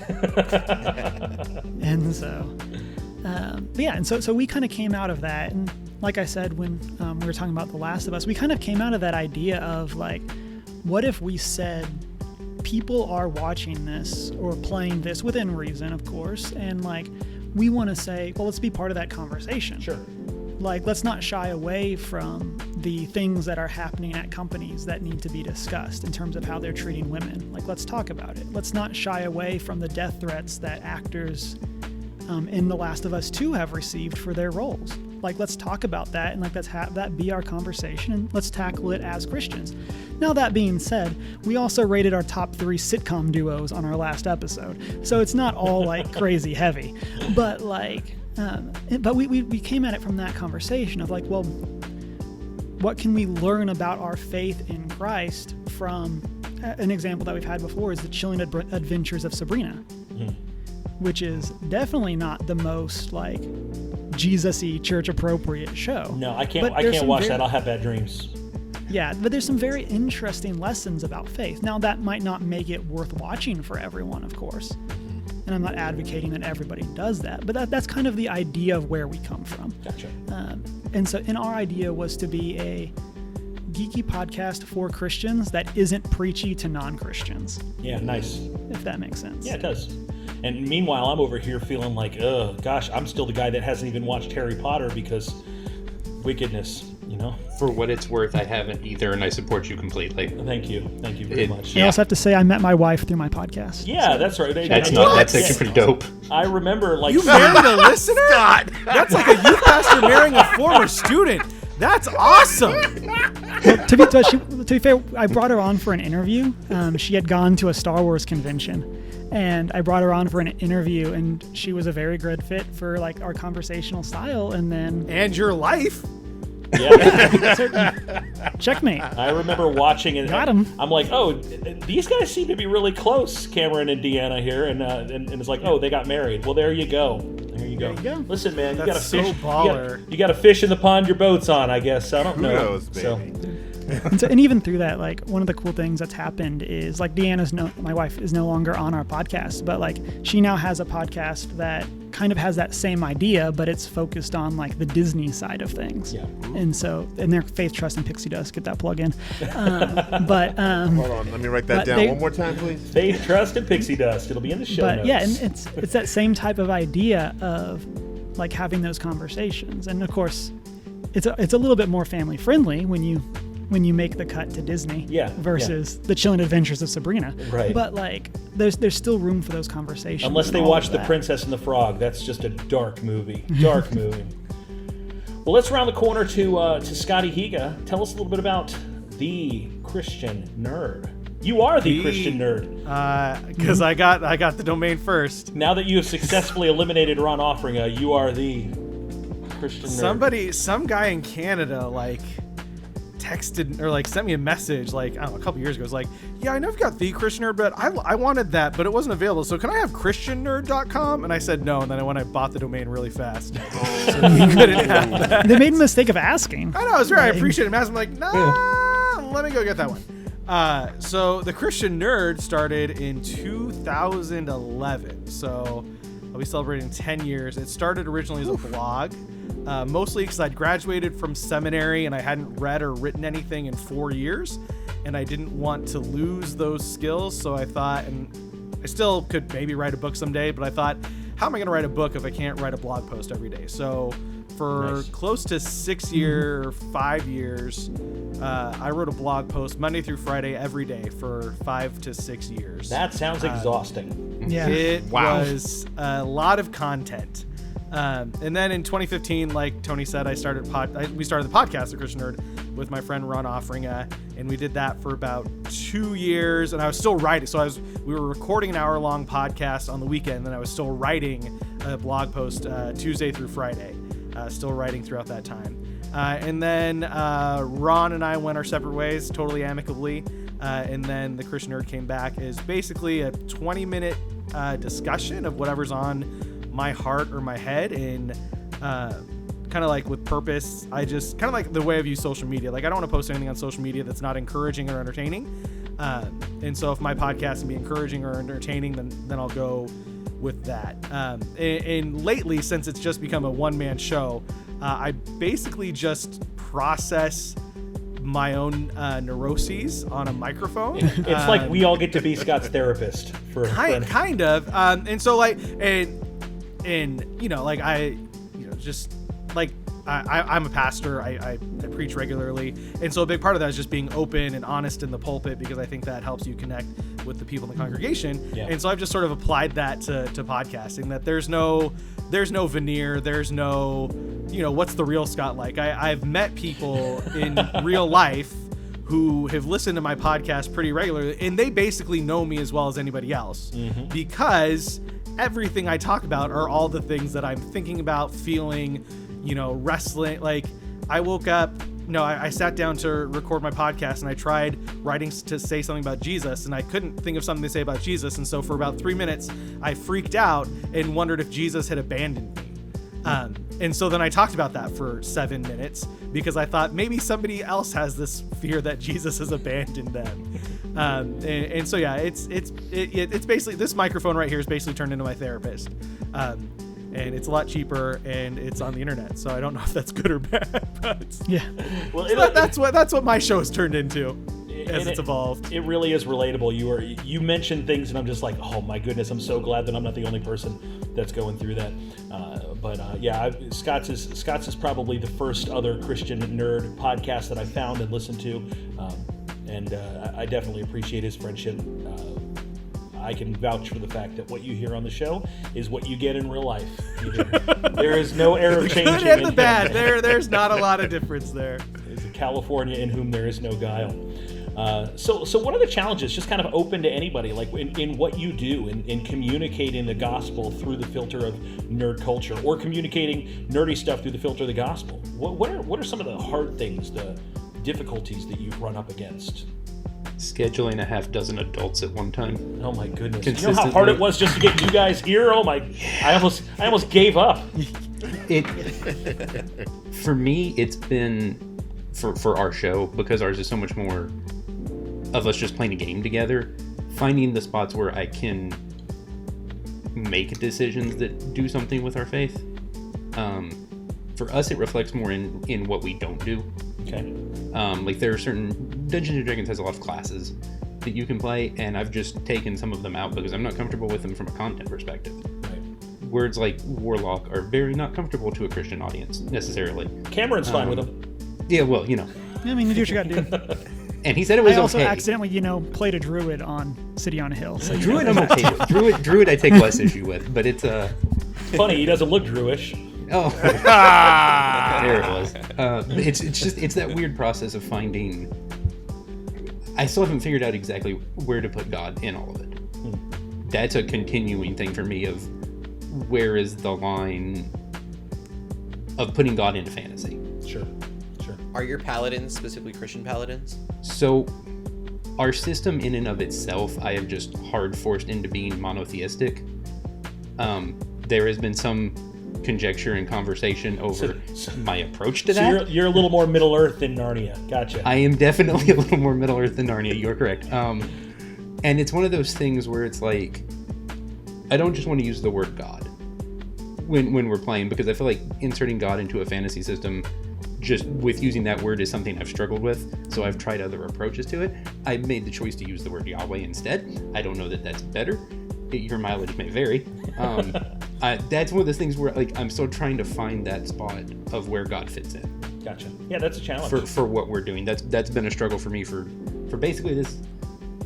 And so, so we kind of came out of that. And like I said, when we were talking about The Last of Us, we kind of came out of that idea of like, what if we said people are watching this or playing this within reason, of course, and like we want to say, well, let's be part of that conversation. Sure. Like, let's not shy away from the things that are happening at companies that need to be discussed in terms of how they're treating women. Like, let's talk about it. Let's not shy away from the death threats that actors in The Last of Us 2 have received for their roles. Like, let's talk about that, and like let's have that be our conversation, and let's tackle it as Christians. Now, that being said, we also rated our top 3 sitcom duos on our last episode, so it's not all like crazy heavy, but like, but we came at it from that conversation of like, well, what can we learn about our faith in Christ from an example that we've had before is the Chilling Adventures of Sabrina, which is definitely not the most like Jesus-y, church-appropriate show. No, I can't watch that. I'll have bad dreams. Yeah, but there's some very interesting lessons about faith. Now, that might not make it worth watching for everyone, of course. And I'm not advocating that everybody does that, but that's kind of the idea of where we come from. Gotcha. And our idea was to be a geeky podcast for Christians that isn't preachy to non-Christians. Yeah, nice. If that makes sense. Yeah, it does. And meanwhile, I'm over here feeling like, oh gosh, I'm still the guy that hasn't even watched Harry Potter because wickedness, you know? For what it's worth, I haven't either, and I support you completely. Thank you very much. I also have to say I met my wife through my podcast. Yeah, so. That's right. That's actually pretty dope. I remember like... You married a listener? That's like a youth pastor marrying a former student. That's awesome. Well, to be fair, I brought her on for an interview. She had gone to a Star Wars convention. And I brought her on for an interview, and she was a very good fit for like our conversational style. And your life. Yeah. Checkmate. I remember watching it. Got him. I'm like, oh, these guys seem to be really close, Cameron and Deanna here, and it's like, oh, they got married. Well, there you go. There you go. Listen, man, you got to fish. Baller. You got to fish in the pond your boat's on, I guess. I don't know. Knows, baby. And even through that, like one of the cool things that's happened is like my wife is no longer on our podcast, but like she now has a podcast that kind of has that same idea, but it's focused on like the Disney side of things. Yeah. And their Faith, Trust, and Pixie Dust. Get that plug in. But hold on, let me write that down one more time, please. Faith, Trust, and Pixie Dust. It'll be in the show notes. Yeah, and it's that same type of idea of like having those conversations, and of course, it's a little bit more family friendly when you make the cut to Disney versus the Chilling Adventures of Sabrina. Right. But like there's still room for those conversations. Unless they watch The Princess and the Frog. That's just a dark movie. Dark movie. Well, let's round the corner to Scotty Higa. Tell us a little bit about the Christian Nerd. You are the Christian Nerd. Because I got the domain first. Now that you have successfully eliminated Ron Offringa, you are the Christian Nerd. Some guy in Canada, like, texted or like sent me a message like, I don't know, a couple years ago. It was like, yeah, I know you've got the Christian Nerd, but I wanted that, but it wasn't available. So can I have christiannerd.com? And I said no, and then I bought the domain really fast. So you couldn't have that. They made a mistake of asking. I know, it's right. I appreciate it. I'm like, nah, let me go get that one. So the Christian Nerd started in 2011. So I'll be celebrating 10 years. It started originally as a blog. Mostly because I'd graduated from seminary and I hadn't read or written anything in 4 years, and I didn't want to lose those skills. So I thought, and I still could maybe write a book someday, but I thought, how am I going to write a book if I can't write a blog post every day? So for close to 5 years, I wrote a blog post Monday through Friday every day for 5 to 6 years. That sounds exhausting. Yeah. It was a lot of content. And then in 2015, like Tony said, we started the podcast, The Christian Nerd, with my friend Ron Offringa, and we did that for about 2 years. And I was still writing, so we were recording an hour-long podcast on the weekend, and I was still writing a blog post Tuesday through Friday, still writing throughout that time. And then Ron and I went our separate ways, totally amicably. And then The Christian Nerd came back as basically a 20-minute discussion of whatever's on my heart or my head, and kind of like with purpose. I just kind of like the way I view social media. Like, I don't want to post anything on social media that's not encouraging or entertaining. And so if my podcast can be encouraging or entertaining, then I'll go with that. And lately, since it's just become a one-man show, I basically just process my own neuroses on a microphone. It's like we all get to be Scott's therapist for kind of. And so like, and you know, like just like I'm a pastor. I preach regularly, and so a big part of that is just being open and honest in the pulpit, because I think that helps you connect with the people in the congregation. Yeah. And so I've just sort of applied that to podcasting. That there's no veneer. There's no, what's the real Scott like? I've met people in real life who have listened to my podcast pretty regularly, and they basically know me as well as anybody else, because everything I talk about are all the things that I'm thinking about, feeling, wrestling. Like, I woke up, I sat down to record my podcast, and I tried writing to say something about Jesus, and I couldn't think of something to say about Jesus. And so for about 3 minutes, I freaked out and wondered if Jesus had abandoned me. And so then I talked about that for 7 minutes, because I thought maybe somebody else has this fear that Jesus has abandoned them. And so, yeah, it's basically, this microphone right here is basically turned into my therapist. And it's a lot cheaper, and it's on the internet. So I don't know if that's good or bad, but yeah. Well, so that's what my show has turned into as it's evolved. It really is relatable. You mentioned things, and I'm just like, oh my goodness, I'm so glad that I'm not the only person that's going through that. Scott's is probably the first other Christian Nerd podcast that I found and listened to, and I definitely appreciate his friendship. I can vouch for the fact that what you hear on the show is what you get in real life. There is no error of changing. The good and the bad. There's not a lot of difference there. It's a California in whom there is no guile. So what are the challenges? Just kind of open to anybody, like in what you do, in communicating the gospel through the filter of nerd culture, or communicating nerdy stuff through the filter of the gospel. What are some of the hard things, the difficulties that you've run up against? Scheduling a half dozen adults at one time. Oh my goodness! You know how hard it was just to get you guys here? Oh my! I almost gave up. For me, it's been for our show, because ours is so much more of us just playing a game together. Finding the spots where I can make decisions that do something with our faith. For us, it reflects more in what we don't do. Okay. Like, there are certain Dungeons & Dragons has a lot of classes that you can play, and I've just taken some of them out because I'm not comfortable with them from a content perspective. Right. Words like Warlock are very not comfortable to a Christian audience, necessarily. Cameron's fine with them. Yeah, well, I mean, you do what you gotta do. And he said it was okay. I also accidentally, played a druid on City on a Hill. So Druid I'm okay with. Druid I take less issue with, but it's funny, he doesn't look Druish. Oh, there it was. It's that weird process of finding. I still haven't figured out exactly where to put God in all of it. That's a continuing thing for me of where is the line of putting God into fantasy. Sure. Are your paladins specifically Christian paladins? So our system in and of itself, I have just hard forced into being monotheistic. There has been some conjecture and conversation over my approach to that. So you're a little more Middle Earth than Narnia. Gotcha. I am definitely a little more Middle Earth than Narnia. You're correct. And it's one of those things where it's like, I don't just want to use the word God when we're playing, because I feel like inserting God into a fantasy system just with using that word is something I've struggled with, so I've tried other approaches to it. I made the choice to use the word Yahweh instead. I don't know that that's better. Your mileage may vary. That's one of those things where like I'm still trying to find that spot of where God fits in. Gotcha. Yeah, that's a challenge. For what we're doing. That's been a struggle for me for basically this.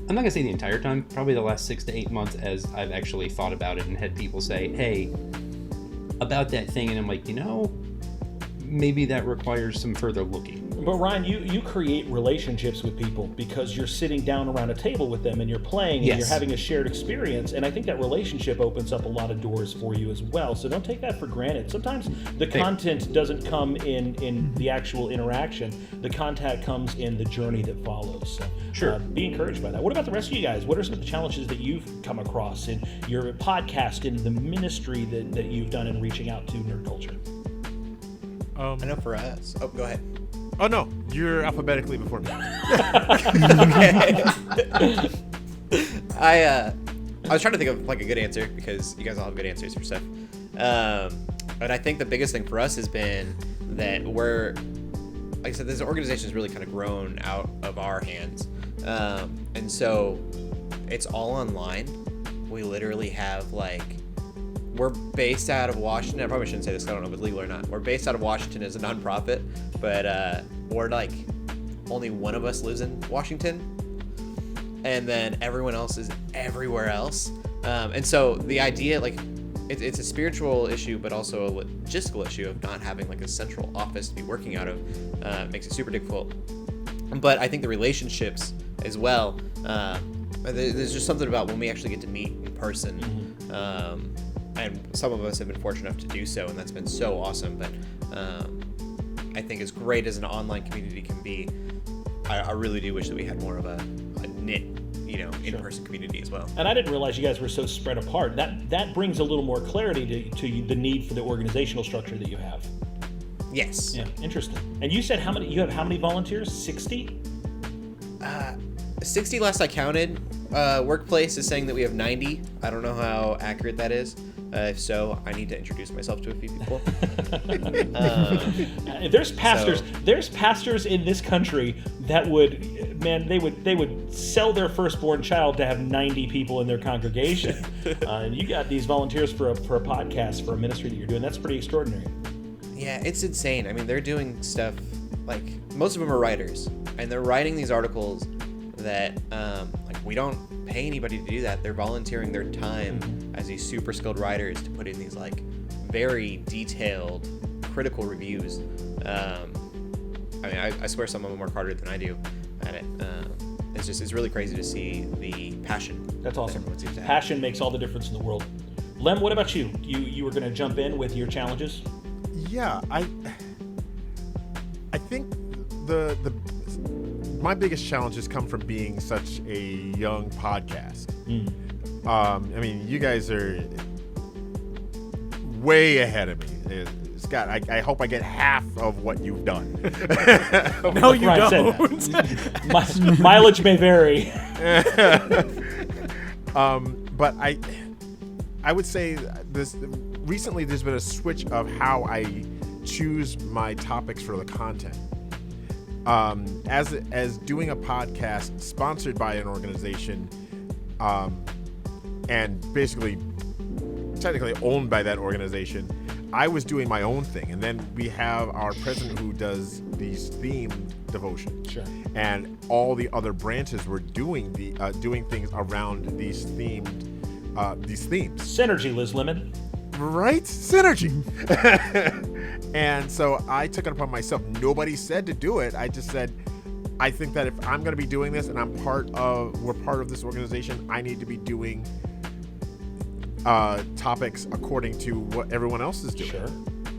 I'm not gonna say the entire time, probably the last 6 to 8 months as I've actually thought about it and had people say, hey, about that thing, and I'm like, maybe that requires some further looking. But Ryan, you create relationships with people because you're sitting down around a table with them and you're playing and you're having a shared experience, and I think that relationship opens up a lot of doors for you as well. So don't take that for granted. Sometimes the content doesn't come in the actual interaction. The contact comes in the journey that follows. So sure. Be encouraged by that. What about the rest of you guys? What are some of the challenges that you've come across in your podcast, in the ministry that you've done in reaching out to nerd culture? I know for us. Oh, go ahead. Oh no, you're alphabetically before me. Okay. I was trying to think of like a good answer because you guys all have good answers for stuff. And I think the biggest thing for us has been that we're, like I said, this organization has really kind of grown out of our hands, and so it's all online. We literally have we're based out of Washington. I probably shouldn't say this, I don't know if it's legal or not. We're based out of Washington as a nonprofit, but we're only one of us lives in Washington, and then everyone else is everywhere else. And so the idea, it's a spiritual issue, but also a logistical issue of not having a central office to be working out of makes it super difficult. But I think the relationships as well. There's just something about when we actually get to meet in person. And some of us have been fortunate enough to do so, and that's been so awesome. But I think as great as an online community can be, I really do wish that we had more of a knit, in-person community as well. And I didn't realize you guys were so spread apart. That brings a little more clarity to the need for the organizational structure that you have. Yes. Yeah, interesting. And you said you have how many volunteers? 60? 60 last I counted. Workplace is saying that we have 90. I don't know how accurate that is. If so, I need to introduce myself to a few people. There's pastors in this country that would sell their firstborn child to have 90 people in their congregation. And you got these volunteers for a podcast, for a ministry that you're doing. That's pretty extraordinary. Yeah, it's insane. I mean, they're doing stuff most of them are writers, and they're writing these articles that we don't pay anybody to do that. They're volunteering their time as these super skilled writers to put in these very detailed, critical reviews. I swear some of them work harder than I do at it. It's really crazy to see the passion. That's awesome. Passion makes all the difference in the world. Lem, what about you? You were going to jump in with your challenges? Yeah, I think my biggest challenges come from being such a young podcast. You guys are way ahead of me. Scott, I hope I get half of what you've done. No, you don't. Mileage may vary. But I would say recently there's been a switch of how I choose my topics for the content. As doing a podcast sponsored by an organization, and basically technically owned by that organization, I was doing my own thing, and then we have our president who does these themed devotions, sure, and all the other branches were doing doing things around these themes. Synergy, Liz Lemon. Right? Synergy. And so I took it upon myself. Nobody said to do it. I just said, I think that if I'm going to be doing this and we're part of this organization, I need to be doing topics according to what everyone else is doing. Sure.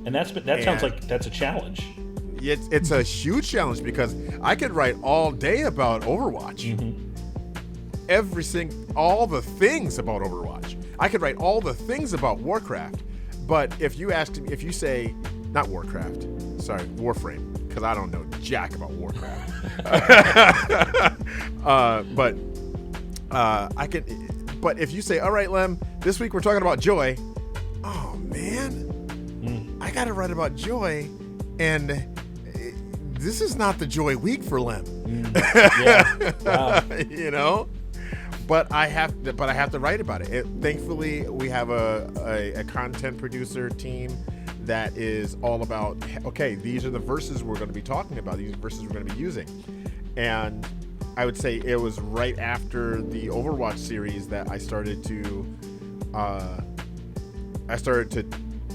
And that sounds like that's a challenge. It's a huge challenge because I could write all day about Overwatch. Mm-hmm. All the things about Overwatch. I could write all the things about Warcraft. But if you say, not Warcraft, sorry, Warframe, because I don't know jack about Warcraft. But if you say, all right, Lem, this week we're talking about joy. Oh man, I got to write about joy, and this is not the joy week for Lem. Yeah. Wow. You know. But I have to write about it. Thankfully, we have a content producer team that is all about, okay, these are the verses we're going to be talking about. These verses we're going to be using. And I would say it was right after the Overwatch series that I started to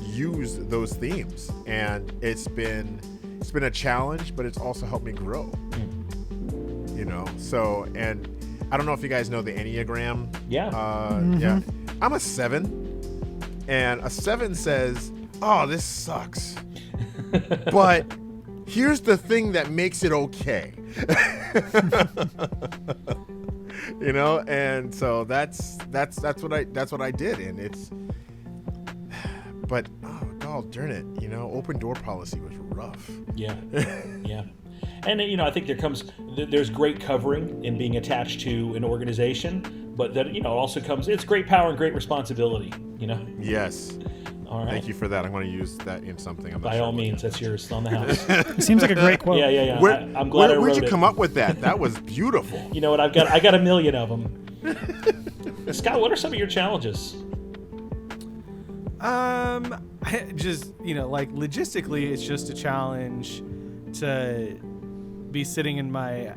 use those themes. And it's been a challenge, but it's also helped me grow. You know, so, and I don't know if you guys know the Enneagram. Yeah. Yeah. I'm a 7, and a 7 says, "Oh, this sucks," but here's the thing that makes it okay. You know, and so that's what I did, and it's. But oh darn it, you know, open door policy was rough. Yeah. Yeah. And, you know, I think there's great covering in being attached to an organization, but that, you know, also it's great power and great responsibility, you know? Yes. All right. Thank you for that. I'm going to use that in something. By all means, that's yours on the house. It seems like a great quote. Yeah. I'm glad I wrote it. Where'd you come up with that? That was beautiful. You know what? I got a million of them. Scott, what are some of your challenges? Just, you know, like logistically, it's just a challenge to be sitting in my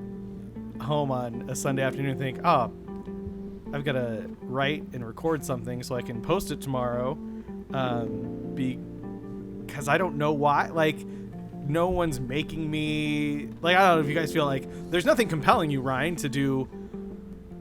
home on a Sunday afternoon and think, oh, I've got to write and record something so I can post it tomorrow, because I don't know why. Like, no one's making me, like, I don't know if you guys feel like there's nothing compelling you, Ryan, to do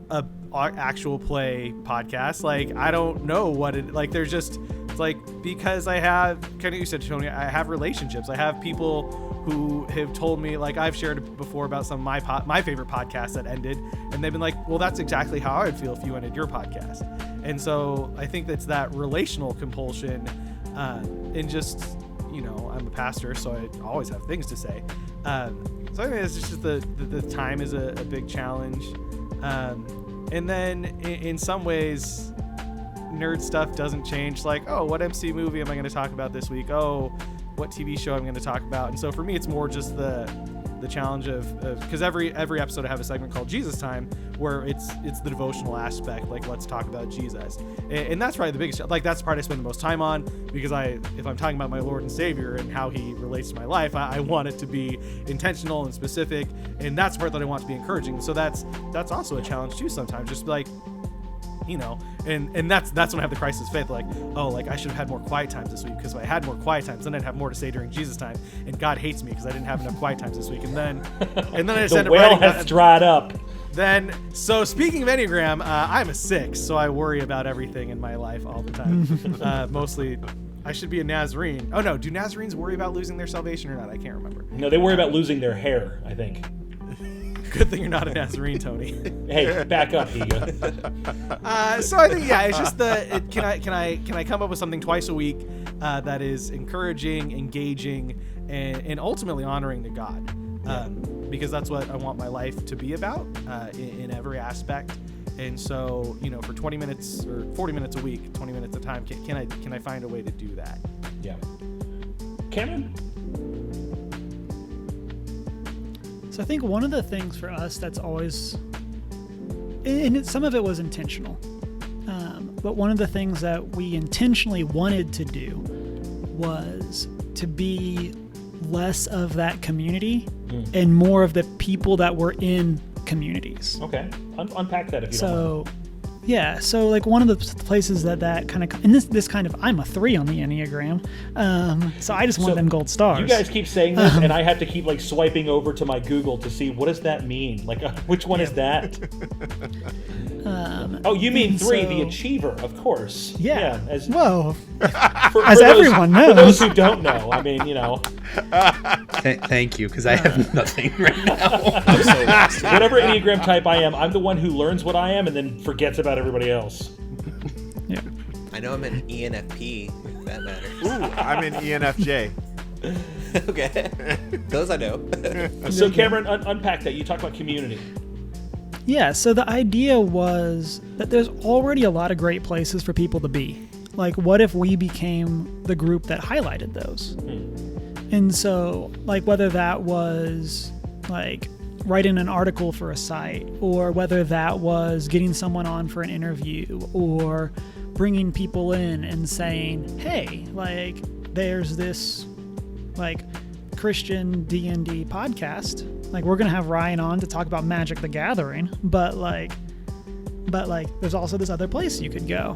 a actual play podcast. Like, I don't know what it, like, there's just, it's like, because I have, kind of, you said, Tony, I have relationships. I have people who have told me, like, I've shared before about some of my favorite podcasts that ended, and they've been like, well, that's exactly how I would feel if you ended your podcast. And so I think that's that relational compulsion, and just, you know, I'm a pastor, so I always have things to say. So I think it's just the time is a big challenge. And then in some ways, nerd stuff doesn't change. Like, oh, what MC movie am I going to talk about this week? Oh, what TV show I'm going to talk about. And so for me, it's more just the challenge of because every episode I have a segment called Jesus Time, where it's the devotional aspect, like, let's talk about Jesus. And that's probably the biggest, like, that's the part I spend the most time on, because if I'm talking about my Lord and Savior and how he relates to my life, I want it to be intentional and specific, and that's the part that I want to be encouraging. So that's also a challenge too sometimes, just like, you know, and that's when I have the crisis of faith, like, oh, like, I should have had more quiet times this week, because if I had more quiet times, then I'd have more to say during Jesus Time, and God hates me because I didn't have enough quiet times this week, and then I just end up well writing has dried up. Then, so speaking of Enneagram, I'm a 6, so I worry about everything in my life all the time. Mostly, I should be a Nazarene. Oh no, do Nazarenes worry about losing their salvation or not? I can't remember. No, they worry about losing their hair, I think. Good thing you're not a Nazarene, Tony. Hey, back up, Higa. So I think, yeah, it's just can I come up with something twice a week that is encouraging, engaging, and ultimately honoring to God, because that's what I want my life to be about in every aspect. And so, you know, for 20 minutes or 40 minutes a week, 20 minutes a time, can I find a way to do that? Yeah. Cameron? So I think one of the things for us that's always, and some of it was intentional, but one of the things that we intentionally wanted to do was to be less of that community and more of the people that were in communities. Okay. Unpack that if you don't mind. Yeah, so like one of the places that kind of, and this kind of, I'm a 3 on the Enneagram, so I just want them gold stars. You guys keep saying this, and I have to keep like swiping over to my Google to see what does that mean. Like, which one is that? Oh, you mean 3, the achiever, of course. Yeah. Whoa. As everyone knows. For those who don't know, I mean, you know. Thank you, because I have nothing right now. Whatever Enneagram type I am, I'm the one who learns what I am and then forgets about everybody else. Yeah. I know I'm an ENFP, if that matters. Ooh, I'm an ENFJ. Okay. Those I know. So Cameron, unpack that. You talk about community. Yeah, so the idea was that there's already a lot of great places for people to be. Like, what if we became the group that highlighted those? And so, like, whether that was, like, writing an article for a site, or whether that was getting someone on for an interview, or bringing people in and saying, hey, like, there's this, like, Christian D&D podcast. Like, we're going to have Ryan on to talk about Magic the Gathering, but there's also this other place you could go.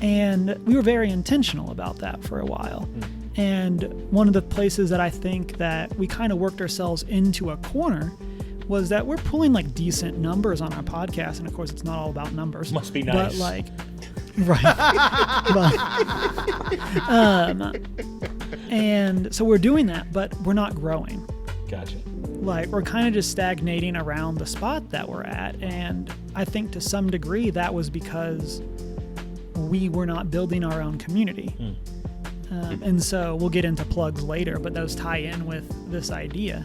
And we were very intentional about that for a while. And one of the places that I think that we kind of worked ourselves into a corner was that we're pulling like decent numbers on our podcast. And of course, it's not all about numbers. Must be nice. But like, right. And so we're doing that, but we're not growing. Gotcha. Like, we're kind of just stagnating around the spot that we're at. And I think to some degree that was because we were not building our own community. And so we'll get into plugs later, but those tie in with this idea.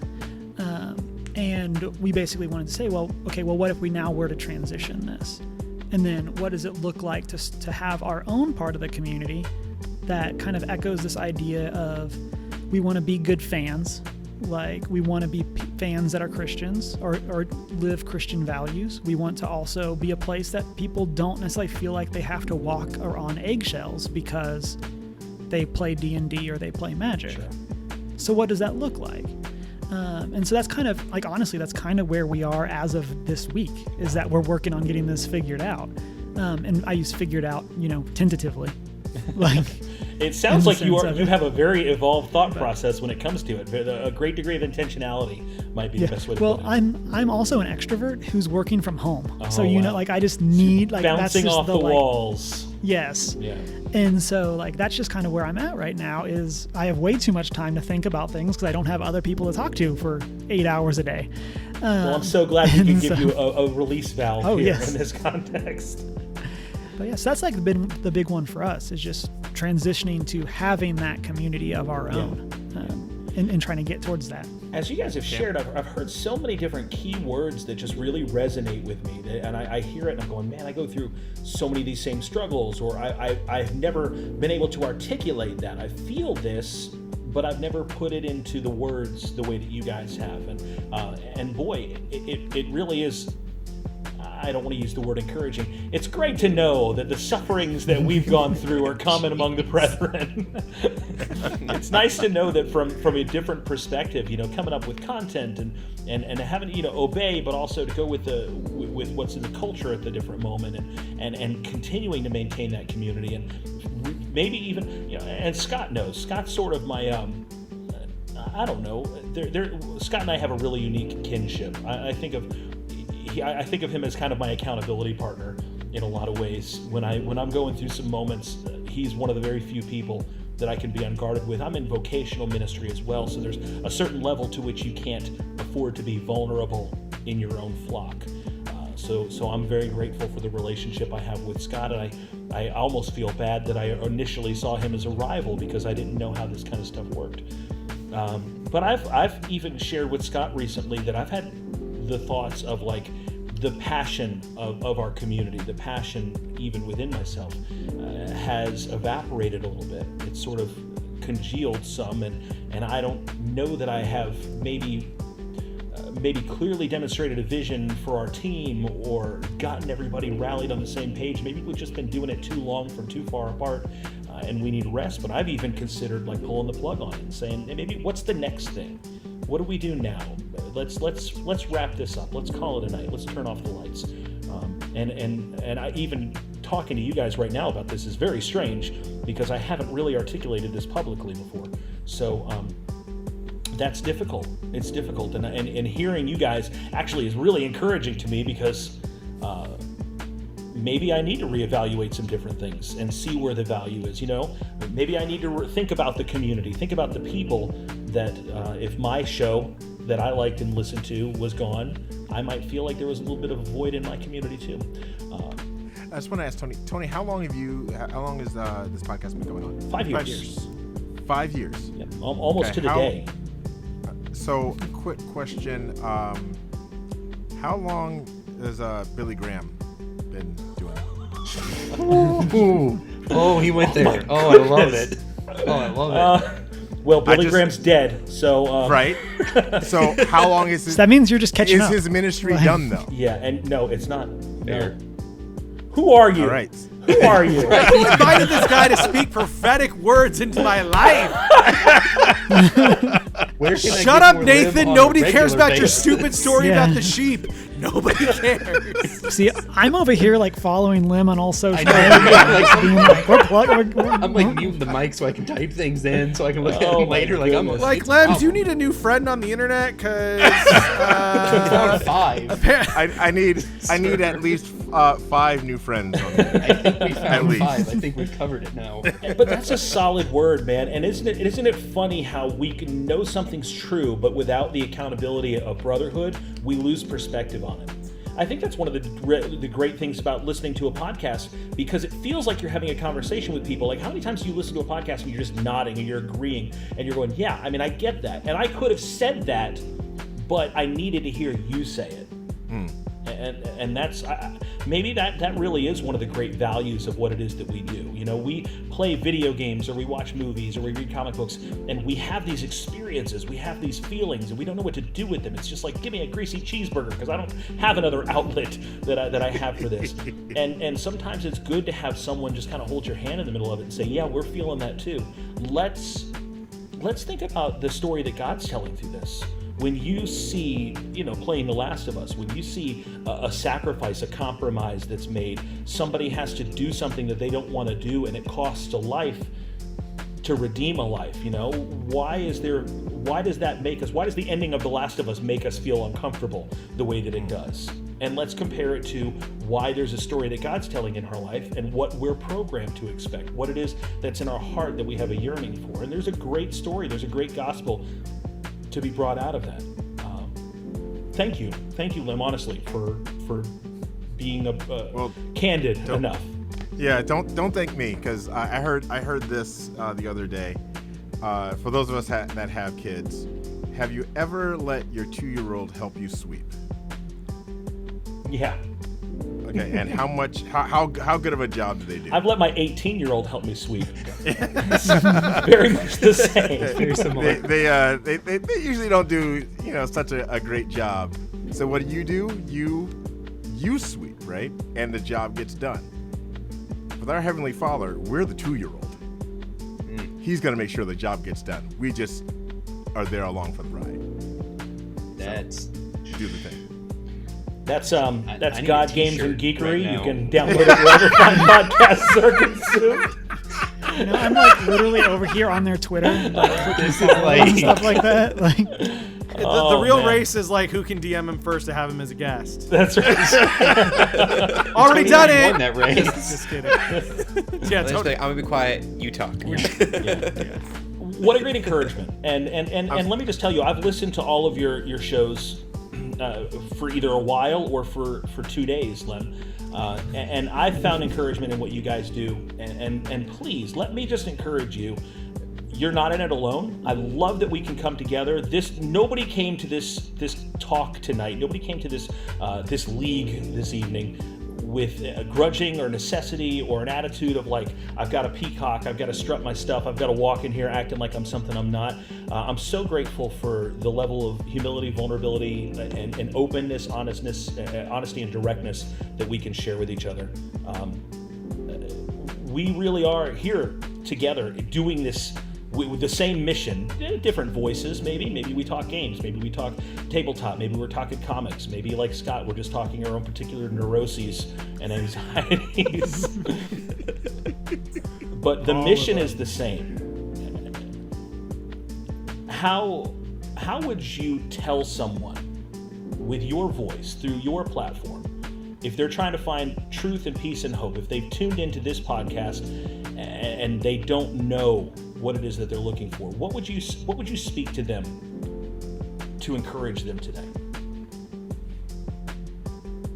And we basically wanted to say, well, what if we now were to transition this? And then what does it look like to have our own part of the community that kind of echoes this idea of we want to be good fans. Like, we want to be fans that are Christians or live Christian values. We want to also be a place that people don't necessarily feel like they have to walk or on eggshells because they play D&D or they play Magic. Sure. So what does that look like? And so that's kind of, like, honestly, that's kind of where we are as of this week, is that we're working on getting this figured out. And I use figured out, tentatively. Like, it sounds like you have a very evolved thought process when it comes to it. A great degree of intentionality might be the best way to put it. Well, I'm also an extrovert who's working from home. Oh, so, like, I just need, like, bouncing that's just off the walls. Yes. Yeah. And so, like, that's just kind of where I'm at right now, is I have way too much time to think about things because I don't have other people to talk to for 8 hours a day. Well, I'm so glad we can give you a release valve here in this context. But yes, that's like the big one for us, is just transitioning to having that community of our own, and trying to get towards that. As you guys have shared, I've heard so many different key words that just really resonate with me. And I hear it and I'm going, man, I go through so many of these same struggles, or I've never been able to articulate that. I feel this, but I've never put it into the words the way that you guys have. And boy, it really is. I don't want to use the word encouraging. It's great to know that the sufferings that we've gone through are common among the brethren. It's nice to know that from a different perspective, coming up with content and having to obey, but also to go with what's in the culture at the different moment, and continuing to maintain that community, and maybe even and Scott knows. Scott's sort of my I don't know. Scott and I have a really unique kinship. I think of him as kind of my accountability partner in a lot of ways. When I'm going through some moments, he's one of the very few people that I can be unguarded with. I'm in vocational ministry as well, so there's a certain level to which you can't afford to be vulnerable in your own flock. So I'm very grateful for the relationship I have with Scott, and I almost feel bad that I initially saw him as a rival because I didn't know how this kind of stuff worked. But I've even shared with Scott recently that I've had the thoughts of, like, the passion of our community, the passion even within myself has evaporated a little bit. It's sort of congealed some, and I don't know that I have maybe clearly demonstrated a vision for our team or gotten everybody rallied on the same page. Maybe we've just been doing it too long from too far apart, and we need rest. But I've even considered, like, pulling the plug on it and saying, hey, maybe what's the next thing? What do we do now? let's wrap this up. Let's call it a night. Let's turn off the lights. And I even talking to you guys right now about this is very strange because I haven't really articulated this publicly before. So that's difficult. It's difficult, and hearing you guys actually is really encouraging to me because maybe I need to reevaluate some different things and see where the value is. Maybe I need to think about the community, think about the people that if my show that I liked and listened to was gone, I might feel like there was a little bit of a void in my community too. I just want to ask Tony, how long has this podcast been going on? 5 years. 5 years. Yeah, almost to the day. So, quick question: how long has Billy Graham been doing it? Oh, he went there. I love it. Well, Billy Graham's dead, so right. So how long is So that means you're just catching up. Is his ministry done though? Yeah, and no, it's not. No. Who are you? All right. Who are you? Who invited this guy to speak prophetic words into my life? Shut up, Nathan. Nobody cares about your stupid story about the sheep. Nobody cares. See, I'm over here like following Lim on all social media. I'm like muting the mic so I can type things in so I can look at them later. Like I'm like, Lem, do you need a new friend on the internet? Cause five. I need at least 5 new friends on there. I think we found 5. I think we've covered it now. But that's a solid word, man. And isn't it funny how we can know something's true, but without the accountability of brotherhood, we lose perspective on it. I think that's one of the great things about listening to a podcast, because it feels like you're having a conversation with people. Like, how many times do you listen to a podcast and you're just nodding and you're agreeing and you're going, yeah, I mean, I get that. And I could have said that, but I needed to hear you say it. And that's maybe that really is one of the great values of what it is that we do. We play video games, or we watch movies, or we read comic books, and we have these experiences, we have these feelings, and we don't know what to do with them. It's just like, give me a greasy cheeseburger, because I don't have another outlet that I have for this. And sometimes it's good to have someone just kind of hold your hand in the middle of it and say, yeah, we're feeling that too. Let's think about the story that God's telling through this. When you see, playing The Last of Us, when you see a sacrifice, a compromise that's made, somebody has to do something that they don't want to do, and it costs a life to redeem a life. Why does the ending of The Last of Us make us feel uncomfortable the way that it does? And let's compare it to why there's a story that God's telling in our life and what we're programmed to expect, what it is that's in our heart that we have a yearning for. And there's a great story, there's a great gospel to be brought out of that. Thank you, Lim, honestly, for being candid enough. Yeah, don't thank me, because I heard this the other day. For those of us that have kids, have you ever let your 2-year-old help you sweep? Yeah. Okay, and how good of a job do they do? I've let my 18-year-old help me sweep. Very much the same. Very similar. They usually don't do such a great job. So what do? You sweep, right? And the job gets done. With our Heavenly Father, we're the 2-year-old. He's gonna make sure the job gets done. We just are there along for the ride. That's do the thing. That's I God Games and Geekery. Right, you can download it wherever fine podcasts are consumed. I'm like literally over here on their Twitter, and stuff like that. The real race is like who can DM him first to have him as a guest. That's right. Already done it. Won that race. Just kidding. Yeah, totally. I'm gonna be quiet. You talk. Yeah. What a great encouragement. And let me just tell you, I've listened to all of your shows for either a while or for 2 days, Len. And I've found encouragement in what you guys do. And please, let me just encourage you. You're not in it alone. I love that we can come together. Nobody came to this talk tonight. Nobody came to this league this evening with a grudging or necessity or an attitude of like, I've got to peacock, I've got to strut my stuff, I've got to walk in here acting like I'm something I'm not. I'm so grateful for the level of humility, vulnerability, and openness, honesty and directness that we can share with each other. We really are here together doing this with the same mission, different voices. Maybe we talk games. Maybe we talk tabletop. Maybe we're talking comics. Maybe like Scott, we're just talking our own particular neuroses and anxieties. But the mission is the same. How would you tell someone with your voice through your platform, if they're trying to find truth and peace and hope, if they've tuned into this podcast and they don't know what it is that they're looking for, what would you speak to them to encourage them today?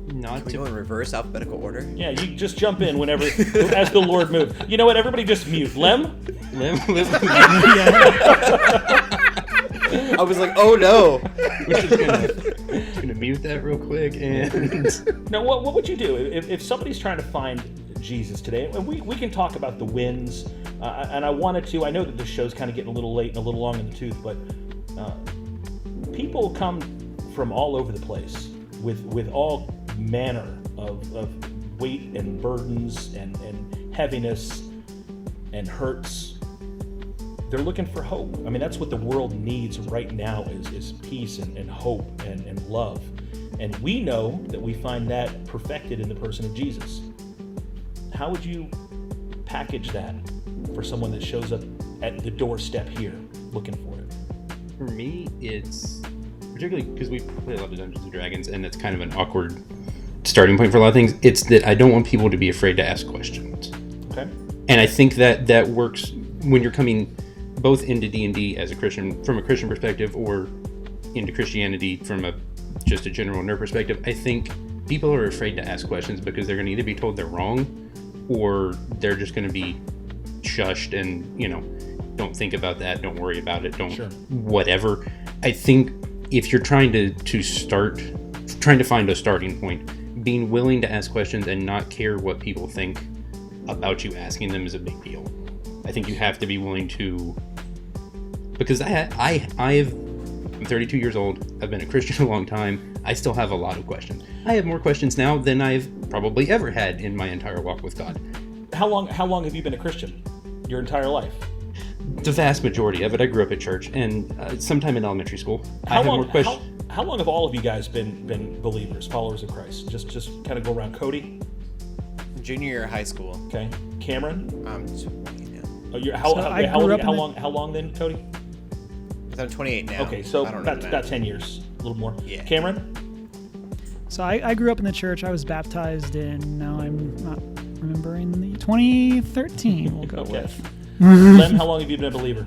Can we go in reverse alphabetical order? Yeah, you just jump in whenever, as the Lord moves. You know what? Everybody just mute. Lem? I was like, oh no. We're just gonna mute that real quick. And Now, what would you do if somebody's trying to find Jesus today? And we can talk about the wins, and I wanted to. I know that this show's kind of getting a little late and a little long in the tooth, but people come from all over the place with all manner of weight and burdens and heaviness and hurts. They're looking for hope. I mean, that's what the world needs right now is peace and hope and love. And we know that we find that perfected in the person of Jesus. How would you package that for someone that shows up at the doorstep here looking for it? for me, it's particularly because we play a lot of Dungeons and Dragons, and it's kind of an awkward starting point for a lot of things. It's that I don't want people to be afraid to ask questions. Okay. And I think that works when you're coming both into D&D as a Christian, from a Christian perspective, or into Christianity from just a general nerd perspective. I think people are afraid to ask questions because they're going to either be told they're wrong, or they're just going to be shushed and, don't think about that, don't worry about it, whatever. I think if you're trying to find a starting point, being willing to ask questions and not care what people think about you asking them is a big deal. I think you have to be willing to, because I'm 32 years old. I've been a Christian a long time. I still have a lot of questions. I have more questions now than I've probably ever had in my entire walk with God. How long have you been a Christian? Your entire life? The vast majority of it. I grew up at church, and sometime in elementary school. How long have all of you guys been believers, followers of Christ? Just kind of go around. Cody? Junior year of high school. Okay. Cameron? I'm 20 now. Oh, how long then, Cody? I'm 28 now. Okay, so about 10 years, a little more. Yeah. Cameron? So I grew up in the church. I was baptized in, now I'm not remembering, the 2013 we'll go with. Lem, how long have you been a believer?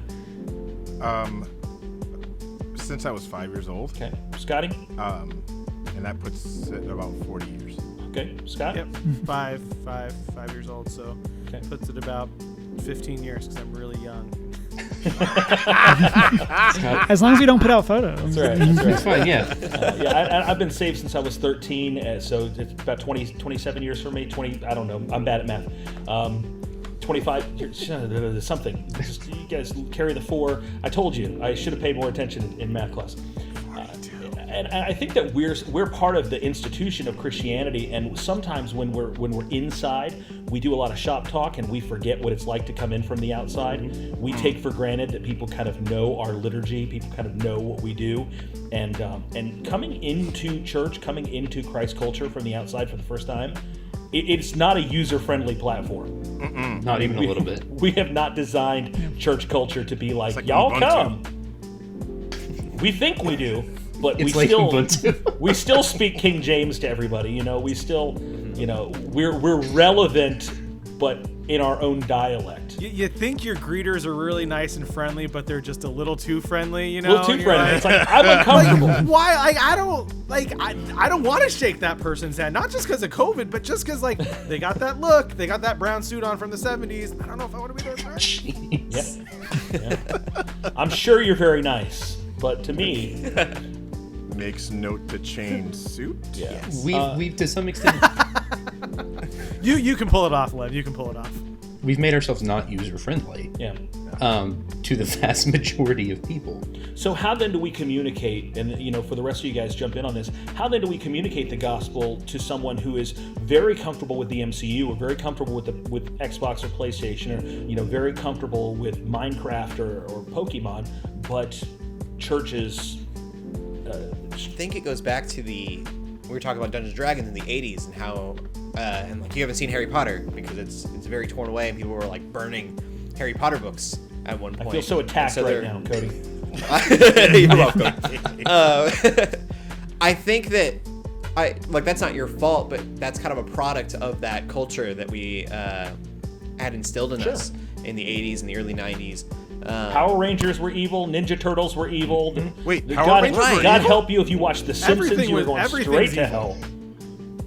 Since I was 5 years old. Okay. Scotty? And that puts it about 40 years. Okay. Scott? Yep. 5 years old, so puts it about 15 years because I'm really young. As long as you don't put out photos. That's right. That's fine, yeah. I've been saved since I was 13, so it's about 27 years for me. 20, I don't know. I'm bad at math. 25 years, something. Just, you guys carry the 4. I told you I should have paid more attention in math class. And I think that we're part of the institution of Christianity, and sometimes when we're inside, we do a lot of shop talk and we forget what it's like to come in from the outside. We take for granted that people kind of know our liturgy, people kind of know what we do, and coming into church, coming into Christ culture from the outside for the first time, it's not a user-friendly platform. Not even a little bit. We have not designed church culture to be like y'all come. We think we do. But we still speak King James to everybody, we still, we're relevant, but in our own dialect. You think your greeters are really nice and friendly, but they're just a little too friendly, A little too friendly. It's like, I'm uncomfortable. Why? I don't want to shake that person's hand, not just because of COVID, but just because they got that look, they got that brown suit on from the 70s. I don't know if I want to be their friend. Yeah. I'm sure you're very nice, but to me. Makes note to change suit. Yeah. We've to some extent. You can pull it off, Lev. You can pull it off. We've made ourselves not user friendly. Yeah. to the vast majority of people. So how then do we communicate, and for the rest of you guys jump in on this, how then do we communicate the gospel to someone who is very comfortable with the MCU, or very comfortable with Xbox or PlayStation, or very comfortable with Minecraft or Pokemon, but churches... I think it goes back to we were talking about Dungeons & Dragons in the 80s and how, and like you haven't seen Harry Potter because it's very torn away and people were like burning Harry Potter books at one point. I feel so attacked right now, Cody. You're welcome. I think that that's not your fault, but that's kind of a product of that culture that we had instilled in us in the 80s and the early 90s. Power Rangers were evil. Ninja Turtles were evil. Wait, God, Rangers were God evil? help you if you watch The Simpsons. You were going straight to hell.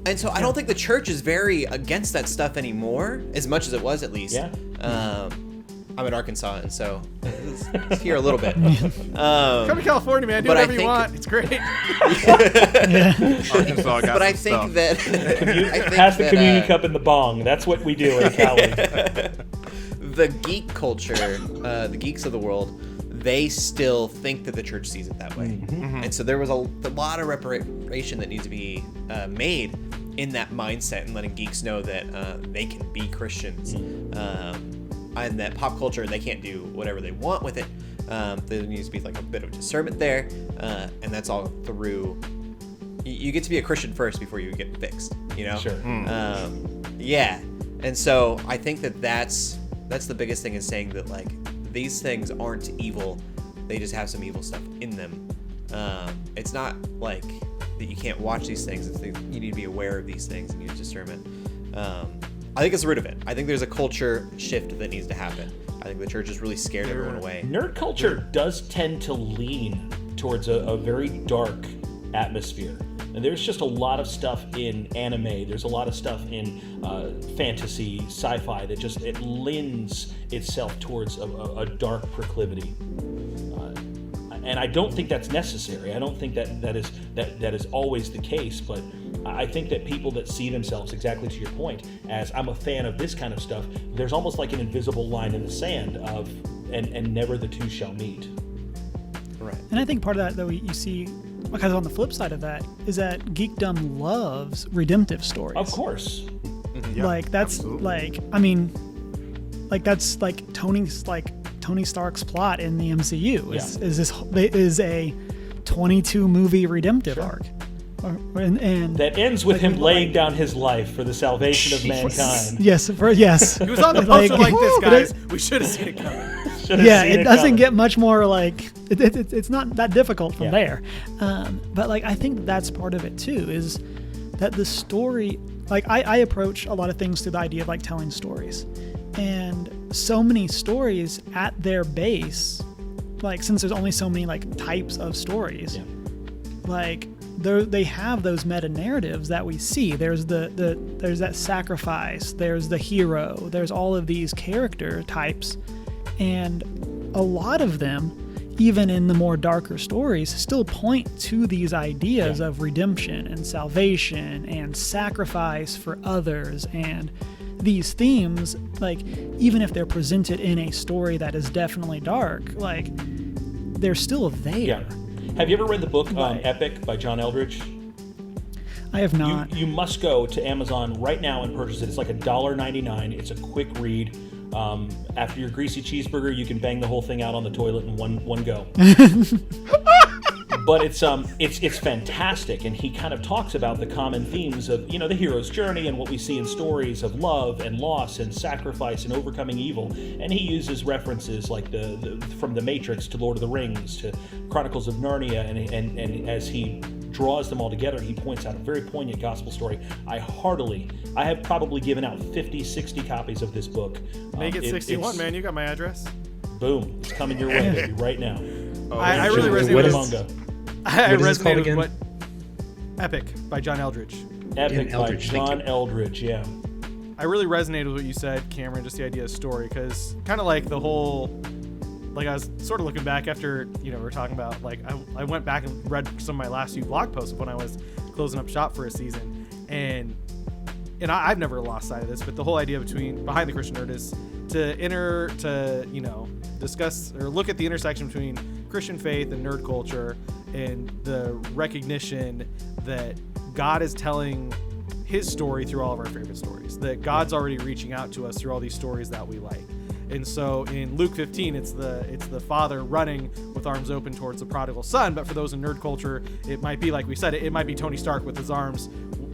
And so I don't think the church is very against that stuff anymore, as much as it was at least. Yeah. I'm in Arkansas, and so it's here a little bit. Come to California, man. Do whatever you want. It's great. Arkansas got but I some think stuff. that Pass the communion cup in the bong. That's what we do in Cali. The geek culture, the geeks of the world, they still think that the church sees it that way. And so there was a lot of reparation that needs to be made in that mindset and letting geeks know that they can be Christians. And that pop culture, they can't do whatever they want with it. There needs to be like a bit of discernment there. And that's all through... You get to be a Christian first before you get fixed, Sure. Yeah. And so I think that's the biggest thing, is saying that like these things aren't evil, they just have some evil stuff in them. It's not like that you can't watch these things, it's that you need to be aware of these things and use discernment. I think it's the root of it. I think there's a culture shift that needs to happen. I think the church has really scared everyone away. Nerd culture does tend to lean towards a very dark atmosphere. And there's just a lot of stuff in anime. There's a lot of stuff in fantasy, sci-fi that just it lends itself towards a dark proclivity. And I don't think that's necessary. I don't think that is always the case. But I think that people that see themselves, exactly to your point, as I'm a fan of this kind of stuff, there's almost like an invisible line in the sand of and never the two shall meet. Right. And I think part of that, though, you see, because on the flip side of that, is that geekdom loves redemptive stories. Of course. Yeah, like that's absolutely. like, I mean, like that's like Tony Stark's plot in the MCU is a 22 movie redemptive arc. And that ends with him laying down his life for the salvation of mankind. Yes. He was on the poster like this, guys. We should have seen it coming. It doesn't get much more like it's not that difficult from there. But like I think that's part of it too, is that the story, like I approach a lot of things through the idea of like telling stories, and so many stories at their base, like since there's only so many like types of stories, like they have those meta narratives that we see. There's there's that sacrifice, there's the hero, there's all of these character types, and a lot of them, even in the more darker stories, still point to these ideas of redemption and salvation and sacrifice for others. And these themes, like even if they're presented in a story that is definitely dark, like they're still there. Yeah. Have you ever read the book Epic by John Eldridge? I have not. You must go to Amazon right now and purchase it. It's like $1.99. It's a quick read. After your greasy cheeseburger, you can bang the whole thing out on the toilet in one go. But it's fantastic, and he kind of talks about the common themes of the hero's journey and what we see in stories of love and loss and sacrifice and overcoming evil. And he uses references like the from The Matrix to Lord of the Rings to Chronicles of Narnia, and as he draws them all together, he points out a very poignant gospel story. I have probably given out 50, 60 copies of this book. Make it 61, man. You got my address. Boom. It's coming your way, baby, right now. I really resonate with I What is this called resonated again? with Epic by John Eldridge. Epic by Eldridge, thank John you. Eldridge, yeah. I really resonated with what you said, Cameron, just the idea of story, because kind of like the whole, like I was sort of looking back after, we were talking about, like I went back and read some of my last few blog posts when I was closing up shop for a season, and and I've never lost sight of this, but the whole idea behind the Christian nerd is to discuss or look at the intersection between Christian faith and nerd culture, and the recognition that God is telling his story through all of our favorite stories, that God's already reaching out to us through all these stories that we like. And so in Luke 15, it's the father running with arms open towards the prodigal son. But for those in nerd culture, it might be, like we said, it might be Tony Stark with his arms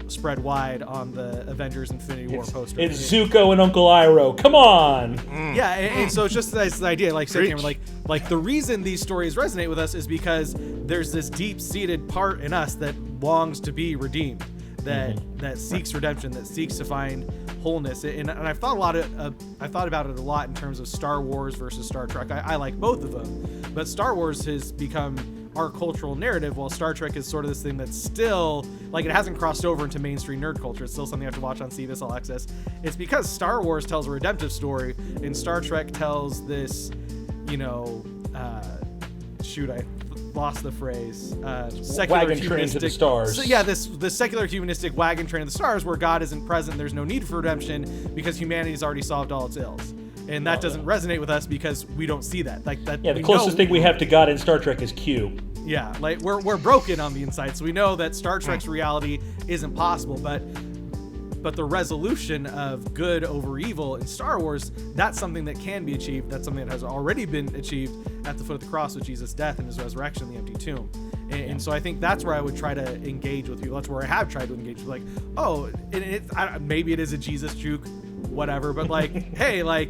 spread wide on the Avengers Infinity War poster. It's Zuko and Uncle Iroh. Come on. Yeah, and so it's just this idea, like the reason these stories resonate with us is because there's this deep-seated part in us that longs to be redeemed, that seeks redemption, that seeks to find wholeness. And I've thought about it a lot in terms of Star Wars versus Star Trek. I like both of them, but Star Wars has become our cultural narrative, while Star Trek is sort of this thing that's still, like, it hasn't crossed over into mainstream nerd culture. It's still something you have to watch on CBS All Access. It's because Star Wars tells a redemptive story, and Star Trek tells this, I lost the phrase. Secular wagon train to the stars. So, yeah, this secular humanistic wagon train to the stars, where God isn't present. There's no need for redemption because humanity's already solved all its ills. And that doesn't resonate with us because we don't see that. Like that. Yeah, the closest thing we have to God in Star Trek is Q. Yeah, like we're broken on the inside, so we know that Star Trek's reality isn't possible. But the resolution of good over evil in Star Wars, that's something that can be achieved. That's something that has already been achieved at the foot of the cross with Jesus' death and his resurrection in the empty tomb. And so I think that's where I would try to engage with people. That's where I have tried to engage with, like, maybe it is a Jesus juke, whatever, but like, hey, like,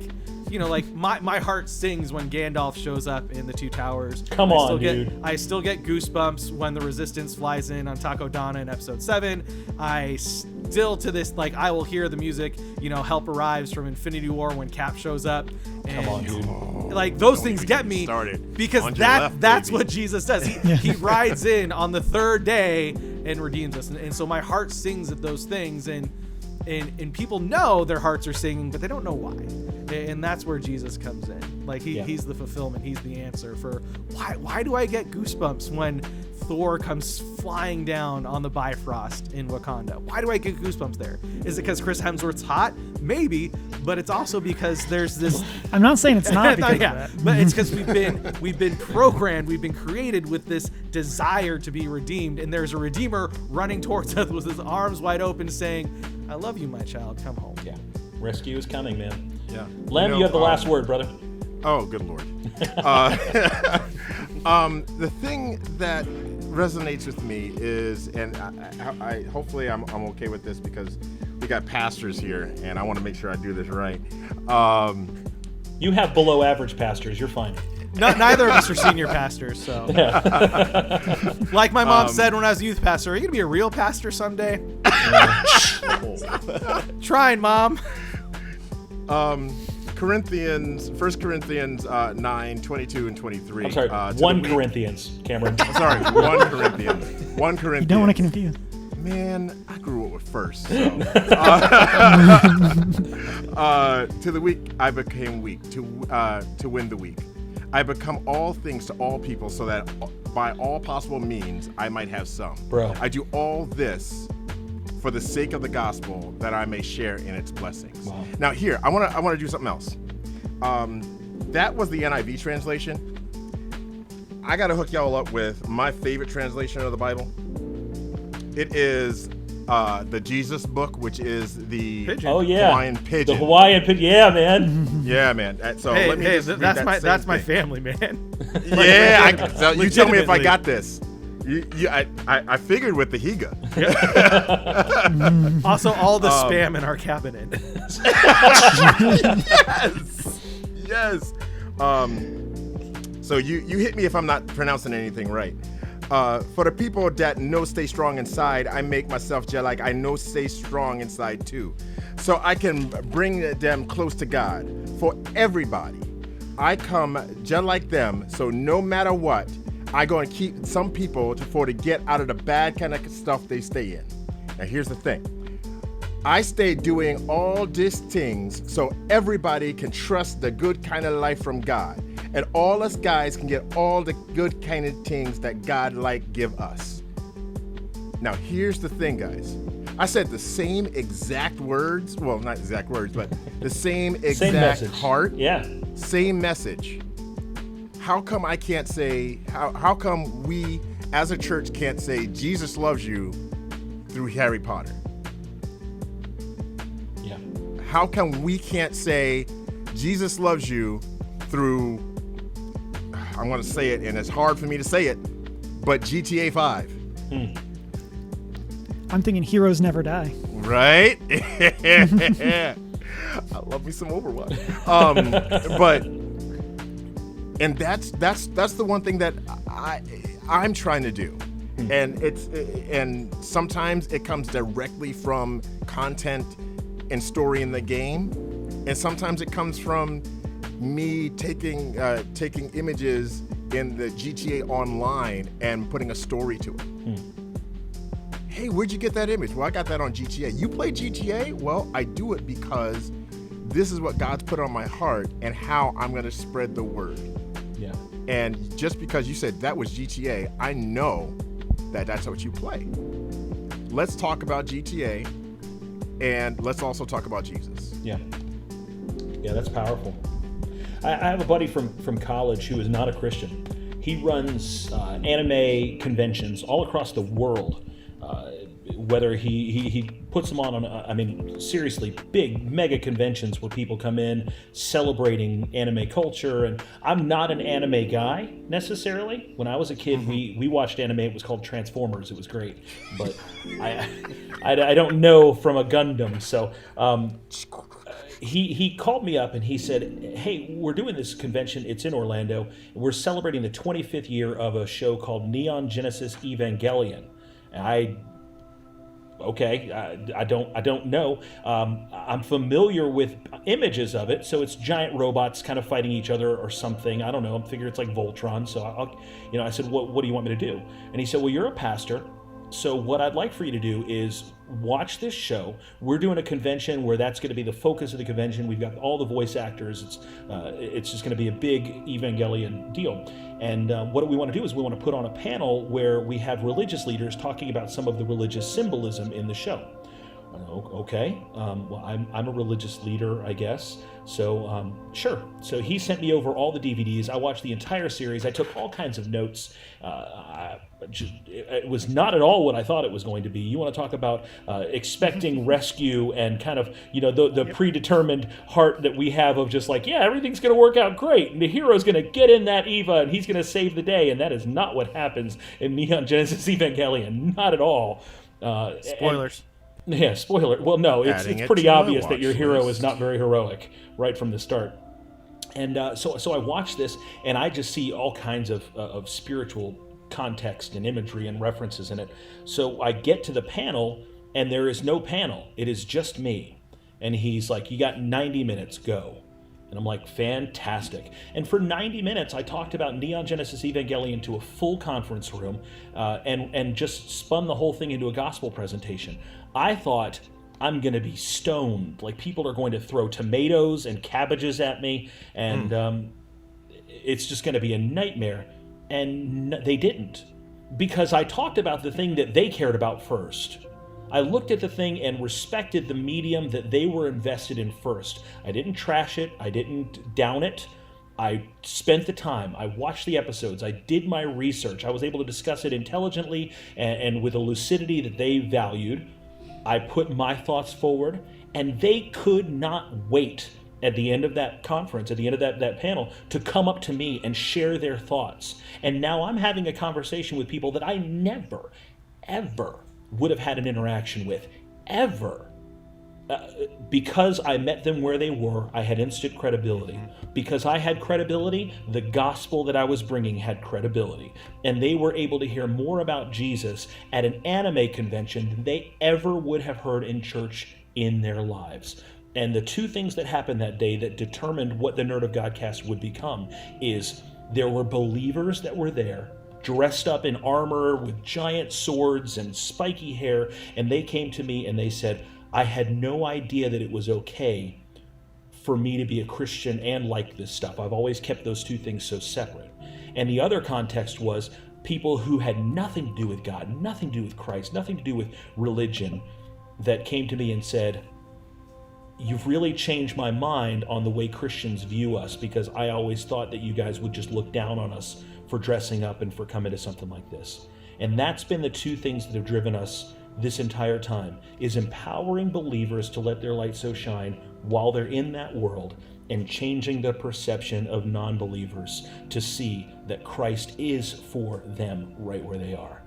my heart sings when Gandalf shows up in the Two Towers. Come on, dude. I still get goosebumps when the Resistance flies in on Taco Donna in Episode 7. I still, to this, like, I will hear the music, help arrives from Infinity War when Cap shows up. And, come on, dude. Like, those things get me because that's what Jesus does. He rides in on the third day and redeems us. And so my heart sings at those things, and people know their hearts are singing, but they don't know why. And that's where Jesus comes in. Like, he's the fulfillment. He's the answer for why do I get goosebumps when Thor comes flying down on the Bifrost in Wakanda? Why do I get goosebumps there? Is it because Chris Hemsworth's hot? Maybe, but it's also because there's this. I'm not saying it's not because of that. But it's because we've been programmed, we've been created with this desire to be redeemed, and there's a redeemer running towards us with his arms wide open, saying, "I love you, my child. Come home." Yeah, rescue is coming, man. Yeah. Lem, you have the last word, brother. Oh, good Lord. The thing that resonates with me is, and I hopefully I'm okay with this because we got pastors here, and I want to make sure I do this right. You have below average pastors. You're fine. Neither of us are senior pastors, so. Yeah. Like my mom said when I was a youth pastor, are you going to be a real pastor someday? Trying, Mom. 1 Corinthians 9, 22 and 23. I'm sorry, 1 Corinthians, Cameron. I'm sorry, 1 Corinthians. 1 Corinthians. You don't want to confuse. Man, I grew up with first. So. To the weak, I became weak to win the weak. I become all things to all people so that by all possible means I might have some. Bro. I do all this for the sake of the gospel, that I may share in its blessings. Wow. Now here, I want to do something else. That was the NIV translation. I got to hook y'all up with my favorite translation of the Bible. It is the Jesus book, which is the Hawaiian Pidgin. The Hawaiian Pidgin, yeah, man. Yeah, man. So hey, let me just read that's my family, man. Yeah, so you tell me if I got this. I figured with the Higa. Also, all the spam in our cabinet. Yes. So you hit me if I'm not pronouncing anything right. For the people that know stay strong inside, I make myself just like I know stay strong inside too. So I can bring them close to God. For everybody, I come just like them. So no matter what, I going to keep some people to get out of the bad kind of stuff they stay in. Now here's the thing. I stay doing all these things so everybody can trust the good kind of life from God. And all us guys can get all the good kind of things that God give us. Now here's the thing, guys. I said the same exact words. Well, not exact words, but the same exact Same message. heart. Yeah. Same message. How come I can't say, how come we as a church can't say Jesus loves you through Harry Potter? Yeah. How come we can't say Jesus loves you through, I'm going to say it, and it's hard for me to say it, but GTA 5. I'm thinking heroes never die. Right? I love me some Overwatch. And that's the one thing that I'm trying to do. And sometimes it comes directly from content and story in the game, and sometimes it comes from me taking images in the GTA Online and putting a story to it. Hey, where'd you get that image? Well, I got that on GTA. You play GTA? Well, I do it because this is what God's put on my heart and how I'm going to spread the word. Yeah. And just because you said that was GTA, I know that that's what you play. Let's talk about GTA, and let's also talk about Jesus. Yeah. Yeah, that's powerful. I have a buddy from college who is not a Christian. He runs anime conventions all across the world. Whether he puts them on, I mean, seriously, big mega conventions where people come in celebrating anime culture. And I'm not an anime guy necessarily. When I was a kid, we watched anime. It was called Transformers. It was great, but I don't know from a Gundam. So he called me up and he said, "Hey, we're doing this convention. It's in Orlando. We're celebrating the 25th year of a show called Neon Genesis Evangelion." And I don't know. I'm familiar with images of it, so it's giant robots kind of fighting each other or something. I don't know. I figure it's like Voltron. So I said, what do you want me to do? And he said, well, you're a pastor. So what I'd like for you to do is watch this show. We're doing a convention where that's going to be the focus of the convention. We've got all the voice actors. It's just going to be a big Evangelion deal. And what we want to do is we want to put on a panel where we have religious leaders talking about some of the religious symbolism in the show. Okay. Well, I'm a religious leader, I guess. So sure. So he sent me over all the DVDs. I watched the entire series. I took all kinds of notes. It was not at all what I thought it was going to be. You want to talk about expecting rescue and kind of, the predetermined heart that we have of just like, yeah, everything's going to work out great. And the hero's going to get in that Eva and he's going to save the day. And that is not what happens in Neon Genesis Evangelion. Not at all. Spoilers. Yeah, spoiler. Well, no, it's pretty obvious that your hero is not very heroic right from the start. And so I watch this, and I just see all kinds of spiritual context and imagery and references in it. So I get to the panel, and there is no panel. It is just me. And he's like, you got 90 minutes, go. And I'm like, fantastic. And for 90 minutes, I talked about Neon Genesis Evangelion to a full conference room and just spun the whole thing into a gospel presentation. I thought, I'm going to be stoned. Like, people are going to throw tomatoes and cabbages at me, and it's just going to be a nightmare. And they didn't, because I talked about the thing that they cared about first. I looked at the thing and respected the medium that they were invested in first. I didn't trash it. I didn't down it. I spent the time. I watched the episodes. I did my research. I was able to discuss it intelligently and with a lucidity that they valued. I put my thoughts forward, and they could not wait at the end of that conference, at the end of that panel, to come up to me and share their thoughts. And now I'm having a conversation with people that I never, ever would have had an interaction with, ever. Because I met them where they were, I had instant credibility. Because I had credibility, the gospel that I was bringing had credibility. And they were able to hear more about Jesus at an anime convention than they ever would have heard in church in their lives. And the two things that happened that day that determined what the Nerd of Godcast would become is there were believers that were there, dressed up in armor with giant swords and spiky hair, and they came to me and they said, I had no idea that it was okay for me to be a Christian and like this stuff. I've always kept those two things so separate. And the other context was people who had nothing to do with God, nothing to do with Christ, nothing to do with religion, that came to me and said, "You've really changed my mind on the way Christians view us, because I always thought that you guys would just look down on us for dressing up and for coming to something like this." And that's been the two things that have driven us this entire time, is empowering believers to let their light so shine while they're in that world, and changing the perception of non-believers to see that Christ is for them right where they are.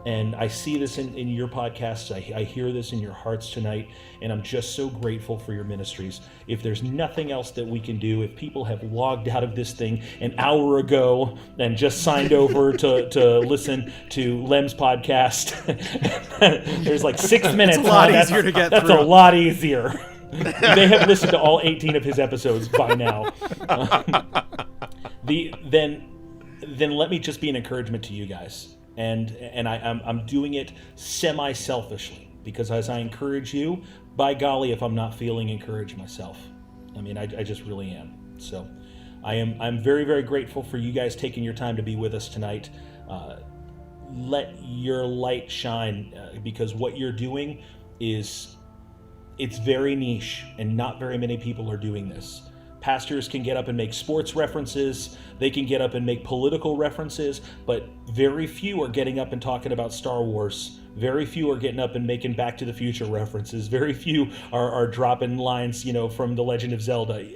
And I see this in your podcasts. I hear this in your hearts tonight, and I'm just so grateful for your ministries. If there's nothing else that we can do, if people have logged out of this thing an hour ago and just signed over to listen to Lem's podcast, there's like 6 minutes. It's a lot easier to get through. That's a lot easier. They have listened to all 18 of his episodes by now. Then let me just be an encouragement to you guys. And I'm doing it semi-selfishly, because as I encourage you, by golly, if I'm not feeling encouraged myself, I mean, I just really am. So I'm very, very grateful for you guys taking your time to be with us tonight. Let your light shine, because what you're doing it's very niche, and not very many people are doing this. Pastors can get up and make sports references, they can get up and make political references, but very few are getting up and talking about Star Wars. Very few are getting up and making Back to the Future references. Very few are dropping lines, from The Legend of Zelda.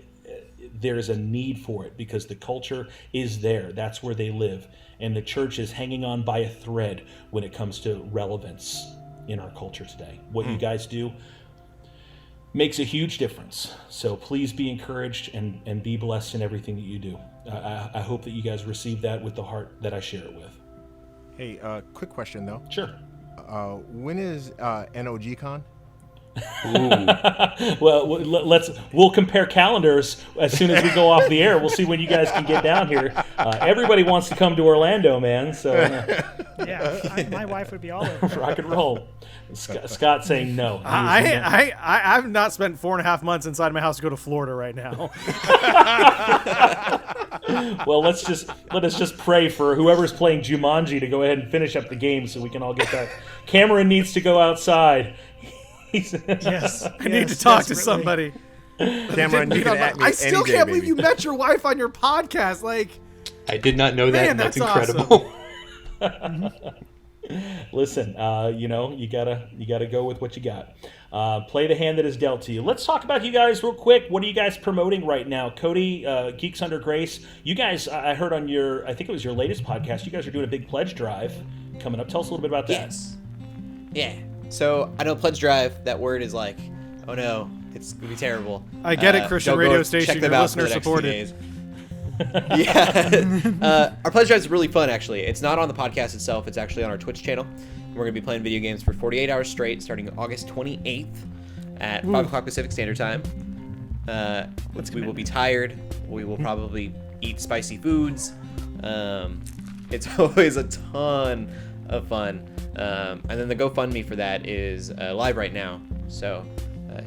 There's a need for it, because the culture is there. That's where they live. And the church is hanging on by a thread when it comes to relevance in our culture today. What you guys do makes a huge difference. So please be encouraged and be blessed in everything that you do. I hope that you guys receive that with the heart that I share it with. Hey, quick question though. Sure. When is NOGCon? Well, we'll compare calendars as soon as we go off the air. We'll see when you guys can get down here. Everybody wants to come to Orlando, man. So yeah, my wife would be all over. Rock and roll. Scott saying no. I've not spent 4.5 months inside my house to go to Florida right now. Well, let us just pray for whoever's playing Jumanji to go ahead and finish up the game so we can all get that. Cameron needs to go outside. Yes, I need to talk to somebody. Cameron, you can at me I still any day, can't believe baby. you met your wife on your podcast. Like, I did not know that. Man, And that's that's incredible. Listen, you gotta go with what you got. Play the hand that is dealt to you. Let's talk about you guys real quick. What are you guys promoting right now? Cody, Geeks Under Grace. You guys, I heard on I think it was your latest podcast, you guys are doing a big pledge drive coming up. Tell us a little bit about that. Yes. Yeah. So I know pledge drive. That word is like, oh no, it's gonna be terrible. I get it, Christian don't radio go station. check them Your out for listener the next 2 supported. days. Yeah. Our pledge drive is really fun, actually. It's not on the podcast itself. It's actually on our Twitch channel. We're going to be playing video games for 48 hours straight, starting August 28th at 5 o'clock Pacific Standard Time. We will be tired. We will probably eat spicy foods. It's always a ton of fun. And then the GoFundMe for that is live right now. So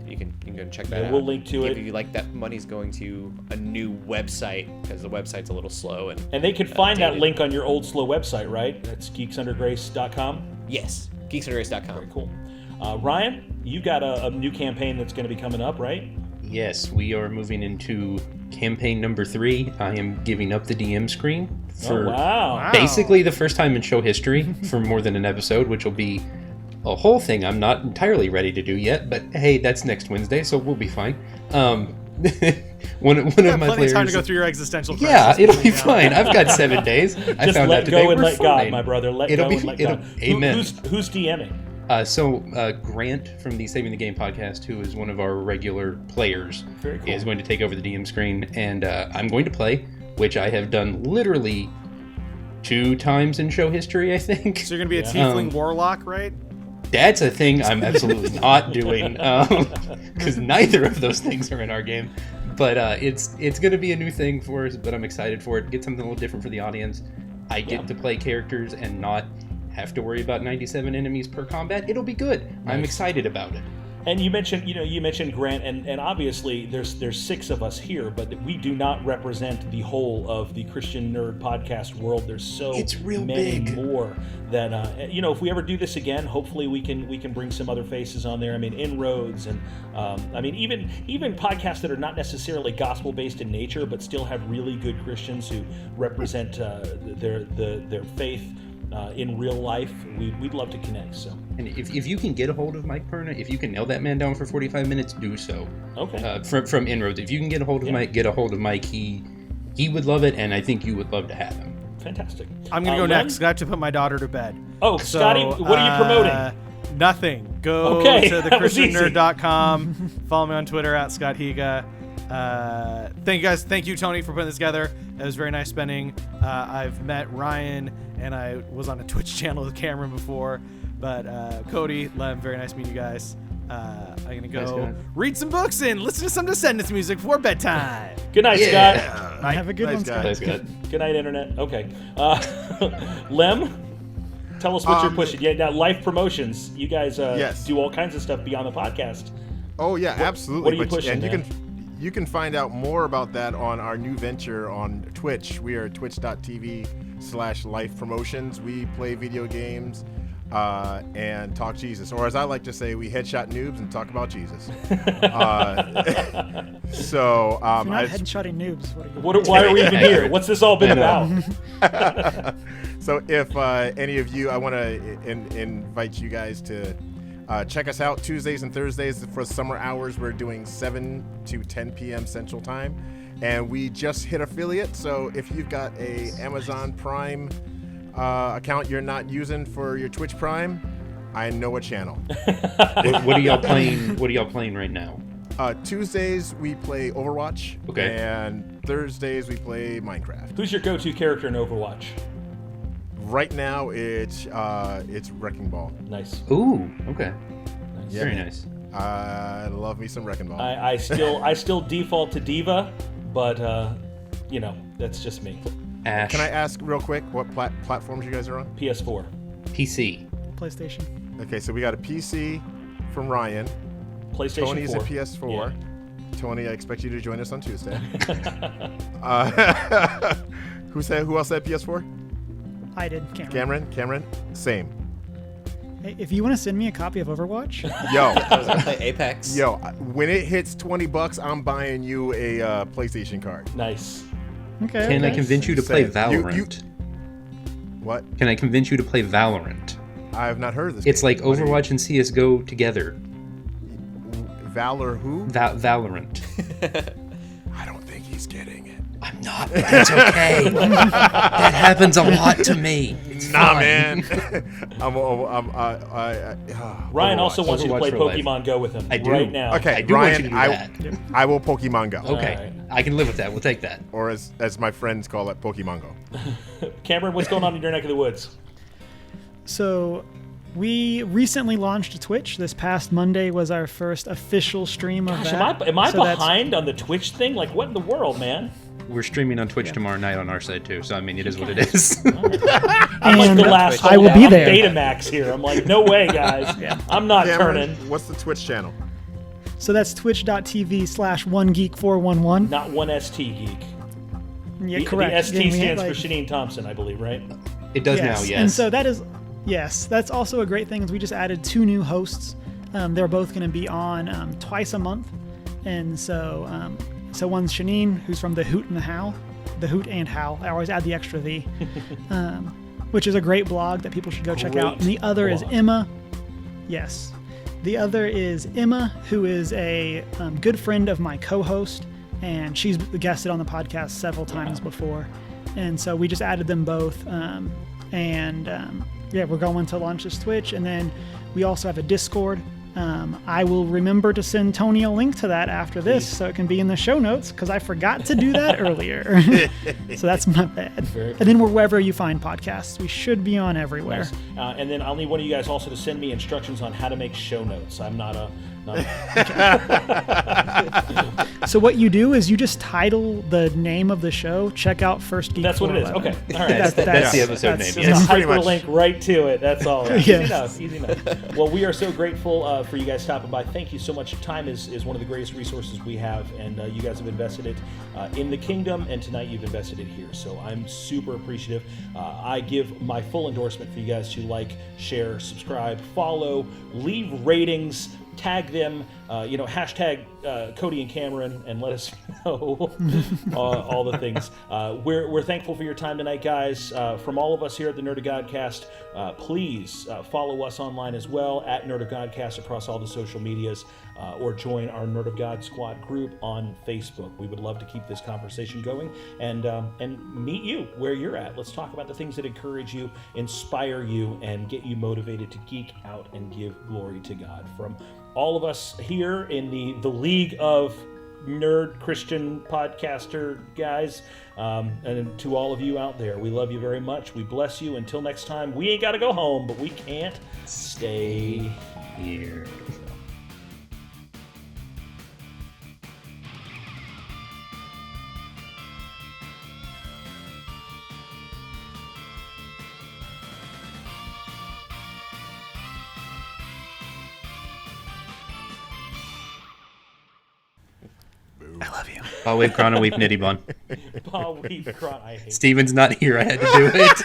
you can go check that out. We'll link to it. If you like, that money's going to a new website, because the website's a little slow. And they can find that dated. link on your old slow website, right? That's geeksundergrace.com. Yes, geeksundergrace.com. Very cool. Ryan, you got a new campaign that's going to be coming up, right? Yes, we are moving into campaign number 3. I am giving up the DM screen for wow. basically the first time in show history for more than an episode, which will be a whole thing I'm not entirely ready to do yet, but hey, that's next Wednesday, so we'll be fine. One of my Plenty players. of time to go through your existential crisis. Yeah, it'll be between now. fine. I've got 7 days. I Just found let out today go and we're let God, fine. my brother. Let It'll go be- and let it'll- God. Amen. Who's DMing? Grant from the Saving the Game podcast, who is one of our regular players, Very cool. is going to take over the DM screen, and I'm going to play, which I have done literally 2 times in show history, I think. So you're going to be a tiefling warlock, right? That's a thing I'm absolutely not doing, because neither of those things are in our game. But it's going to be a new thing for us, but I'm excited for it. Get something a little different for the audience. I get to play characters and not have to worry about 97 enemies per combat. It'll be good. I'm excited about it. And you mentioned Grant, and obviously there's 6 of us here, but we do not represent the whole of the Christian Nerd podcast world. There's so many more that if we ever do this again, hopefully we can bring some other faces on there. I mean, Inroads, and even podcasts that are not necessarily gospel based in nature, but still have really good Christians who represent their faith in real life. We'd love to connect. So, and if you can get a hold of Mike Perna, if you can nail that man down for 45 minutes, do so. Okay. From Inroads, if you can get a hold of Mike, get a hold of Mike. He would love it, and I think you would love to have him. Fantastic. I'm gonna go next. I have to put my daughter to bed. Oh, so, Scotty, what are you promoting? Nothing. Go to thechristiannerd.com. Follow me on Twitter at Scott Higa. Thank you guys. Thank you, Tony, for putting this together. It was very nice spending. I've met Ryan, and I was on a Twitch channel with Cameron before. But Cody, Lem, very nice meeting you guys. I'm going to go read some books and listen to some Descendants music before bedtime. Good night, Scott. Have a good one, Scott. That's good. Good night, Internet. Okay. Lem, tell us what you're pushing. Yeah, now life promotions. You guys do all kinds of stuff beyond the podcast. Oh, yeah, absolutely. What are you pushing, and you can find out more about that on our new venture on Twitch. We are twitch.tv/life promotions. We play video games and talk Jesus. Or as I like to say, we headshot noobs and talk about Jesus. So if you're not headshotting noobs. Why are we even here? What's this all been about? So if any of you, I want to invite you guys to check us out Tuesdays and Thursdays for summer hours. We're doing 7 to 10 p.m. Central Time. And we just hit affiliate. So if you've got a Amazon Prime account you're not using for your Twitch Prime, I know a channel. What are y'all playing? What are y'all playing right now? Tuesdays we play Overwatch. Okay. And Thursdays we play Minecraft. Who's your go-to character in Overwatch? Right now it's Wrecking Ball. Nice. Ooh. Okay. Nice. Very nice. I love me some Wrecking Ball. I still default to Diva, but that's just me. Ash. Can I ask real quick what platforms you guys are on? PS4. PC. PlayStation. Okay, so we got a PC from Ryan. PlayStation Tony's 4. a PS4. Yeah. Tony, I expect you to join us on Tuesday. Who else said PS4? I did. Cameron. Same. Hey, if you want to send me a copy of Overwatch, I was gonna play Apex. Yo, when it hits $20, I'm buying you a PlayStation card. Nice. Okay. Can I convince you to play Valorant? What? Can I convince you to play Valorant? I have not heard of this. It's like Overwatch and CS:GO together. Valor who? Valorant. I don't think he's getting it. I'm not, but that's okay. That happens a lot to me. It's nah, fun. man. Ryan also wants you to play Overwatch for Pokemon life. Go with him I do. right now. Okay, I do Ryan, want you to do that. I will Pokemon Go. Okay, Alright. I can live with that. We'll take that. Or as my friends call it, Pokemon Go. Cameron, what's going on in your neck of the woods? So we recently launched a Twitch. This past Monday was our first official stream of Gosh, that. am I So that's- behind on the Twitch thing? Like, what in the world, man? We're streaming on Twitch tomorrow night on our side too, so I mean, it is what it is. I'm like And the last I will holdout. be I'm there. Betamax here. I'm like, no way, guys. I'm not Cameron, turning. what's the Twitch channel? So that's twitch.tv/onegeek411. Not one ST geek. Yeah, The correct. ST Again, we had, stands for like- Shanine Thompson, I believe, right? It does now, yes. And so that is, yes, that's also a great thing is we just added 2 new hosts. They're both going to be on twice a month. And so one's Shanine, who's from The Hoot and Howl. The Hoot and Howl. I always add the extra V. Which is a great blog that people should go check out. And the other is Emma. Yes. The other is Emma, who is a good friend of my co-host. And she's guested on the podcast several times before. And so we just added them both. We're going to launch this Twitch. And then we also have a Discord. I will remember to send Tony a link to that after this so it can be in the show notes because I forgot to do that earlier. So that's my bad. And then we're wherever you find podcasts. We should be on everywhere. Nice. And then I'll need one of you guys also to send me instructions on how to make show notes. I'm not a So what you do is you just title the name of the show. Check out First Geek. That's what it is. 411. Okay. All right. That's the episode that's- name. Just Yes. a pretty much. hyperlink right to it. That's all. Yes. Easy enough. Easy enough. Well, we are so grateful for you guys stopping by. Thank you so much. Time is one of the greatest resources we have, and you guys have invested it in the kingdom, and tonight you've invested it here. So I'm super appreciative. I give my full endorsement for you guys to like, share, subscribe, follow, leave ratings, tag them, hashtag Cody and Cameron, and let us know all the things. We're thankful for your time tonight, guys. From all of us here at the Nerd of Godcast, please follow us online as well at Nerd of Godcast across all the social medias, or join our Nerd of God Squad group on Facebook. We would love to keep this conversation going and meet you where you're at. Let's talk about the things that encourage you, inspire you, and get you motivated to geek out and give glory to God. From all of us here in the League of Nerd Christian Podcaster guys, and to all of you out there, we love you very much. We bless you. Until next time, we ain't got to go home, but we can't stay here. I love you. I'll wave Chrono, weep Nitty Bun. Paul, I hate Steven's not here. I had to do it.